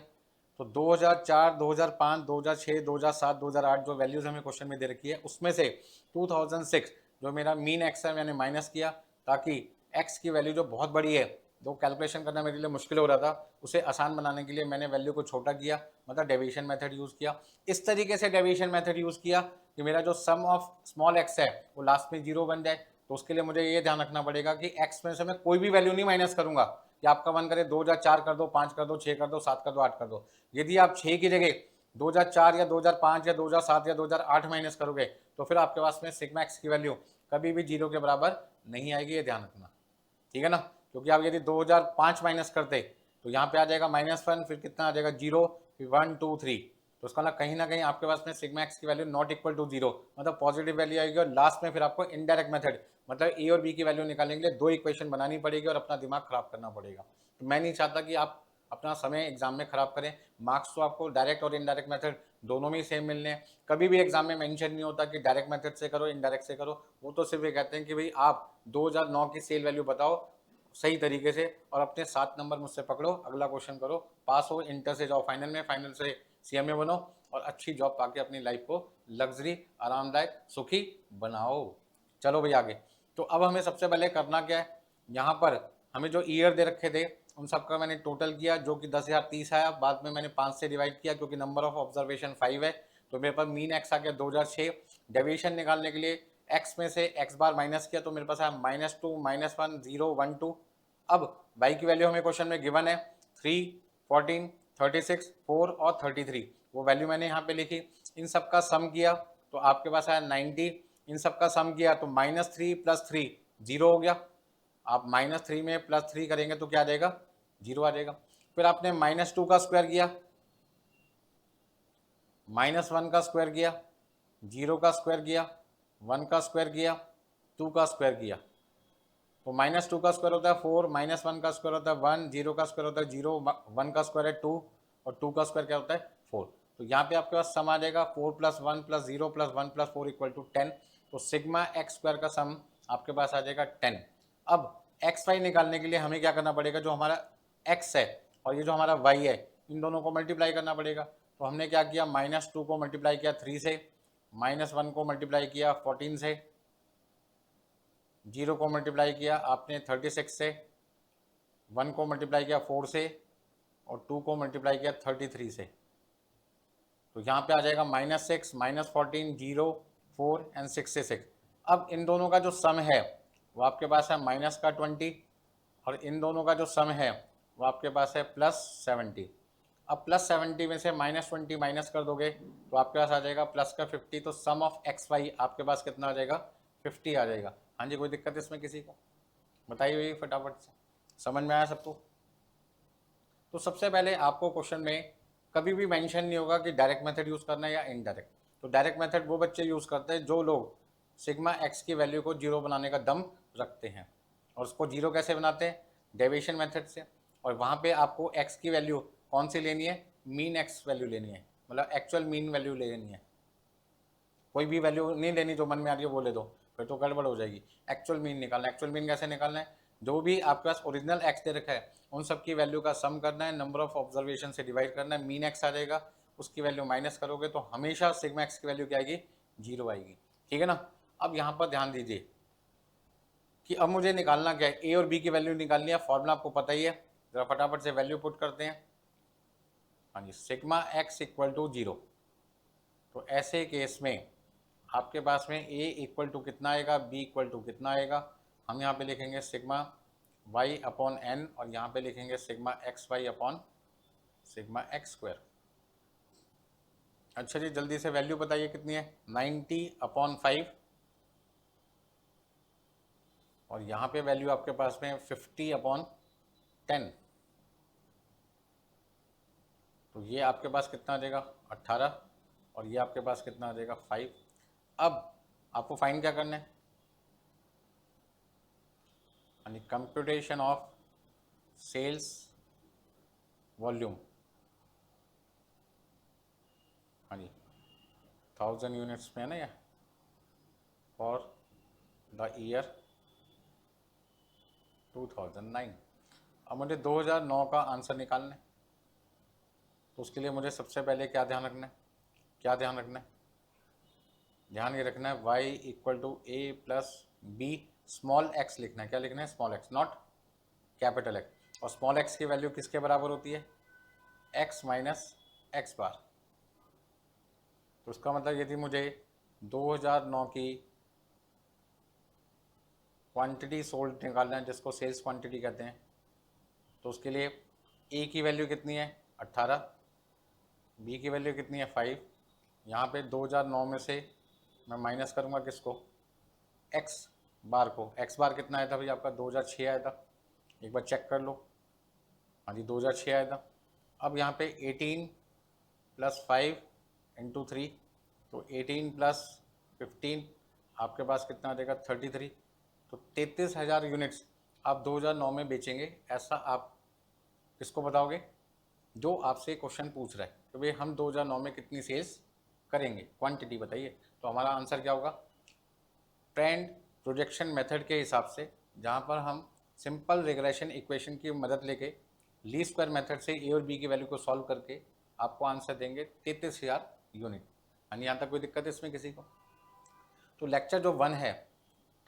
तो 2004, 2005, 2006, 2007, 2008 जो वैल्यूज़ हमें क्वेश्चन में दे रखी है उसमें से 2006 जो मेरा मीन एक्स है मैंने माइनस किया, ताकि एक्स की वैल्यू जो बहुत बड़ी है, जो कैलकुलेशन करना मेरे लिए मुश्किल हो रहा था, उसे आसान बनाने के लिए मैंने वैल्यू को छोटा किया, मतलब डेविएशन मेथड यूज़ किया। इस तरीके से डेविएशन मेथड यूज़ किया कि मेरा जो सम ऑफ स्मॉल एक्स है वो लास्ट में 0 बन जाए। तो उसके लिए मुझे ये ध्यान रखना पड़ेगा कि एक्स में से मैं कोई भी वैल्यू नहीं माइनस करूंगा कि आपका मन करे 2004 कर दो, 5 कर दो, 6 कर दो, 7 कर दो, 8 कर दो। यदि आप 6 की जगह 2004 या 2005 या 2007 या 2008 माइनस करोगे तो फिर आपके पास में सिग्मा एक्स की वैल्यू कभी भी 0 के बराबर नहीं आएगी, ये ध्यान रखना। ठीक है ना, क्योंकि आप यदि 2005 माइनस करते तो यहाँ पे आ जाएगा -1, फिर कितना आ जाएगा 0, फिर 1 2 3। तो उसका ना कहीं आपके पास में सिग्मा एक्स की वैल्यू नॉट इक्वल टू 0 मतलब पॉजिटिव वैल्यू आएगी। और लास्ट में फिर आपको इनडायरेक्ट मेथड मतलब ए और बी की वैल्यू निकालने के लिए 2 इक्वेशन बनानी पड़ेगी और अपना दिमाग खराब करना पड़ेगा। तो मैं नहीं चाहता कि आप अपना समय एग्जाम में खराब करें। मार्क्स तो आपको डायरेक्ट और इनडायरेक्ट मेथड दोनों में ही सेम मिलने हैं। कभी भी एग्जाम में मेंशन नहीं होता कि डायरेक्ट मेथड से करो, इनडायरेक्ट से करो। वो तो सिर्फ ये कहते हैं कि भाई आप 2009 की सेल वैल्यू बताओ सही तरीके से और अपने 7 नंबर मुझसे पकड़ो, अगला क्वेश्चन करो, पास हो, इंटर से जाओ फाइनल में, फाइनल से सीएमए बनो और अच्छी जॉब पाके अपनी लाइफ को लग्जरी, आरामदायक, सुखी बनाओ। चलो भाई आगे। तो अब हमें सबसे पहले करना क्या है, यहाँ पर हमें जो ईयर दे रखे थे उन सबका मैंने टोटल किया जो कि 10,030 आया। बाद में मैंने 5 से डिवाइड किया क्योंकि नंबर ऑफ ऑब्जर्वेशन 5 है। तो मेरे पास मीन एक्स आ गया 2006। डेविएशन निकालने के लिए x में से x बार माइनस किया तो मेरे पास आया -2 -1 0 1 2। अब y की वैल्यू हमें क्वेश्चन में गिवन है 3 14 36 4 और 33, वो वैल्यू मैंने यहाँ पे लिखी। इन सब का सम किया तो आपके पास आया 90। इन सब का सम किया तो -3 + 3 0 हो गया। आप -3 में +3 करेंगे तो क्या आ जाएगा, 0 आ जाएगा। फिर आपने -2 का स्क्वायर किया, -1 का स्क्वायर किया, 0 का स्क्वायर किया, 1 का स्क्वायर किया, 2 का स्क्वायर किया। तो -2 का स्क्वायर होता है 4, -1 का स्क्वायर होता है 1, 0 का स्क्वायर होता है 0, 1 का स्क्वायर है 2 और 2 का स्क्वायर क्या होता है 4। तो यहाँ पे आपके पास सम आ जाएगा 4 + 1 + 0 + 1 + 4 = 10। तो सिग्मा x स्क्वायर का सम आपके पास आ जाएगा 10। अब एक्स वाई निकालने के लिए हमें क्या करना पड़ेगा, जो हमारा x है और ये जो हमारा y है इन दोनों को मल्टीप्लाई करना पड़ेगा। तो हमने क्या किया, -2 को मल्टीप्लाई किया 3 से, -1 को मल्टीप्लाई किया 14 से, 0 को मल्टीप्लाई किया आपने 36 से, 1 को मल्टीप्लाई किया 4 से और 2 को मल्टीप्लाई किया 33 से। तो यहाँ पे आ जाएगा -6 -14 0 4 एंड 66। अब इन दोनों का जो सम है वो आपके पास है -20 और इन दोनों का जो सम है वो आपके पास है +70। अब +70 में से -20 माइनस कर दोगे तो आपके पास आ जाएगा +50। तो सम ऑफ एक्स वाई आपके पास कितना आ जाएगा, 50 आ जाएगा। हाँ जी, कोई दिक्कत इसमें किसी को, बताइए फटाफट से, समझ में आया सबको। तो सबसे पहले आपको क्वेश्चन में कभी भी मेंशन नहीं होगा कि डायरेक्ट मेथड यूज़ करना है या इनडायरेक्ट। तो डायरेक्ट मेथड वो बच्चे यूज़ करते हैं जो लोग सिग्मा एक्स की वैल्यू को 0 बनाने का दम रखते हैं। और उसको 0 कैसे बनाते हैं, डेविएशन मेथड से। और वहाँ पे आपको एक्स की वैल्यू कौन सी लेनी है, मीन एक्स वैल्यू लेनी है, मतलब एक्चुअल मीन वैल्यू लेनी है। कोई भी वैल्यू नहीं लेनी जो मन में आ रही है वो ले दो, फिर तो गड़बड़ हो जाएगी। एक्चुअल मीन निकालना है। एक्चुअल मीन कैसे निकालना है, जो भी आपके पास ओरिजिनल एक्स दे रखा है उन सब की वैल्यू का सम करना है, नंबर ऑफ ऑब्जर्वेशन से डिवाइड करना है, मीन एक्स आ जाएगा, उसकी वैल्यू माइनस करोगे तो हमेशा सिग्मा एक्स की वैल्यू क्या आएगी, 0 आएगी। ठीक है ना। अब यहाँ पर ध्यान दीजिए कि अब मुझे निकालना क्या है, ए और बी की वैल्यू निकालनी है। फॉर्मूला आपको पता ही है, जरा फटाफट से वैल्यू पुट करते हैं। हाँ जी, सिग्मा एक्स = 0। तो ऐसे केस में आपके पास में a = कितना आएगा, b = कितना आएगा। हम यहाँ पे लिखेंगे सिग्मा y/n और यहाँ पे लिखेंगे सिग्मा xy/σx²। अच्छा जी, जल्दी से वैल्यू बताइए कितनी है, 90/5 और यहाँ पे वैल्यू आपके पास में 50/10। तो ये आपके पास कितना आ जाएगा 18 और ये आपके पास कितना आ जाएगा 5। अब आपको फाइन क्या करना है, यानी कंप्यूटेशन ऑफ सेल्स वॉल्यूम। हाँ जी, 1000 यूनिट्स में है ना ये, फॉर द ईयर 2009। अब मुझे 2009 का आंसर निकालना है। तो उसके लिए मुझे सबसे पहले क्या ध्यान रखना है, क्या ध्यान रखना है, ध्यान ये रखना है y = a + b small x लिखना है। क्या लिखना है, small x, not capital X। और स्मॉल x की वैल्यू किसके बराबर होती है, x - x बार। तो उसका मतलब यदि मुझे 2009 की क्वांटिटी सोल्ड निकालना है, जिसको सेल्स क्वांटिटी कहते हैं, तो उसके लिए a की वैल्यू कितनी है 18, b की वैल्यू कितनी है 5। यहाँ पे 2009 में से मैं माइनस करूँगा किसको, x बार को। x बार कितना आया था भाई आपका, 2006 आया था, एक बार चेक कर लो। हाँ जी, 2006 आया था। अब यहाँ पे 18 + 5 × 3, तो 18 + 15 आपके पास कितना आ जाएगा 33। तो 33,000 यूनिट्स आप 2009 में बेचेंगे, ऐसा आप किसको बताओगे, जो आपसे क्वेश्चन पूछ रहा है कि भाई हम 2009 में कितनी सेल्स करेंगे, क्वांटिटी बताइए। तो हमारा आंसर क्या होगा, ट्रेंड प्रोजेक्शन मेथड के हिसाब से, जहाँ पर हम सिंपल रिग्रेशन इक्वेशन की मदद लेके लीस्ट स्क्वायर मेथड से ए और बी की वैल्यू को सॉल्व करके आपको आंसर देंगे 33,000 यूनिट। यानी यहाँ तक कोई दिक्कत है इसमें किसी को। तो लेक्चर जो 1 है,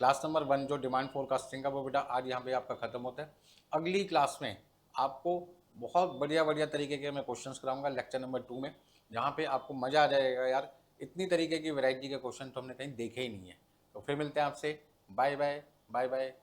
क्लास नंबर 1 जो डिमांड फोरकास्टिंग का, वो बेटा आज यहाँ पे आपका खत्म होता है। अगली क्लास में आपको बहुत बढ़िया बढ़िया तरीके के मैं क्वेश्चंस कराऊंगा लेक्चर नंबर 2 में, जहाँ पे आपको मज़ा आ जाएगा यार, इतनी तरीके की वैरायटी के क्वेश्चन तो हमने कहीं देखे ही नहीं है। तो तो फिर मिलते हैं आपसे। Bye bye, bye bye.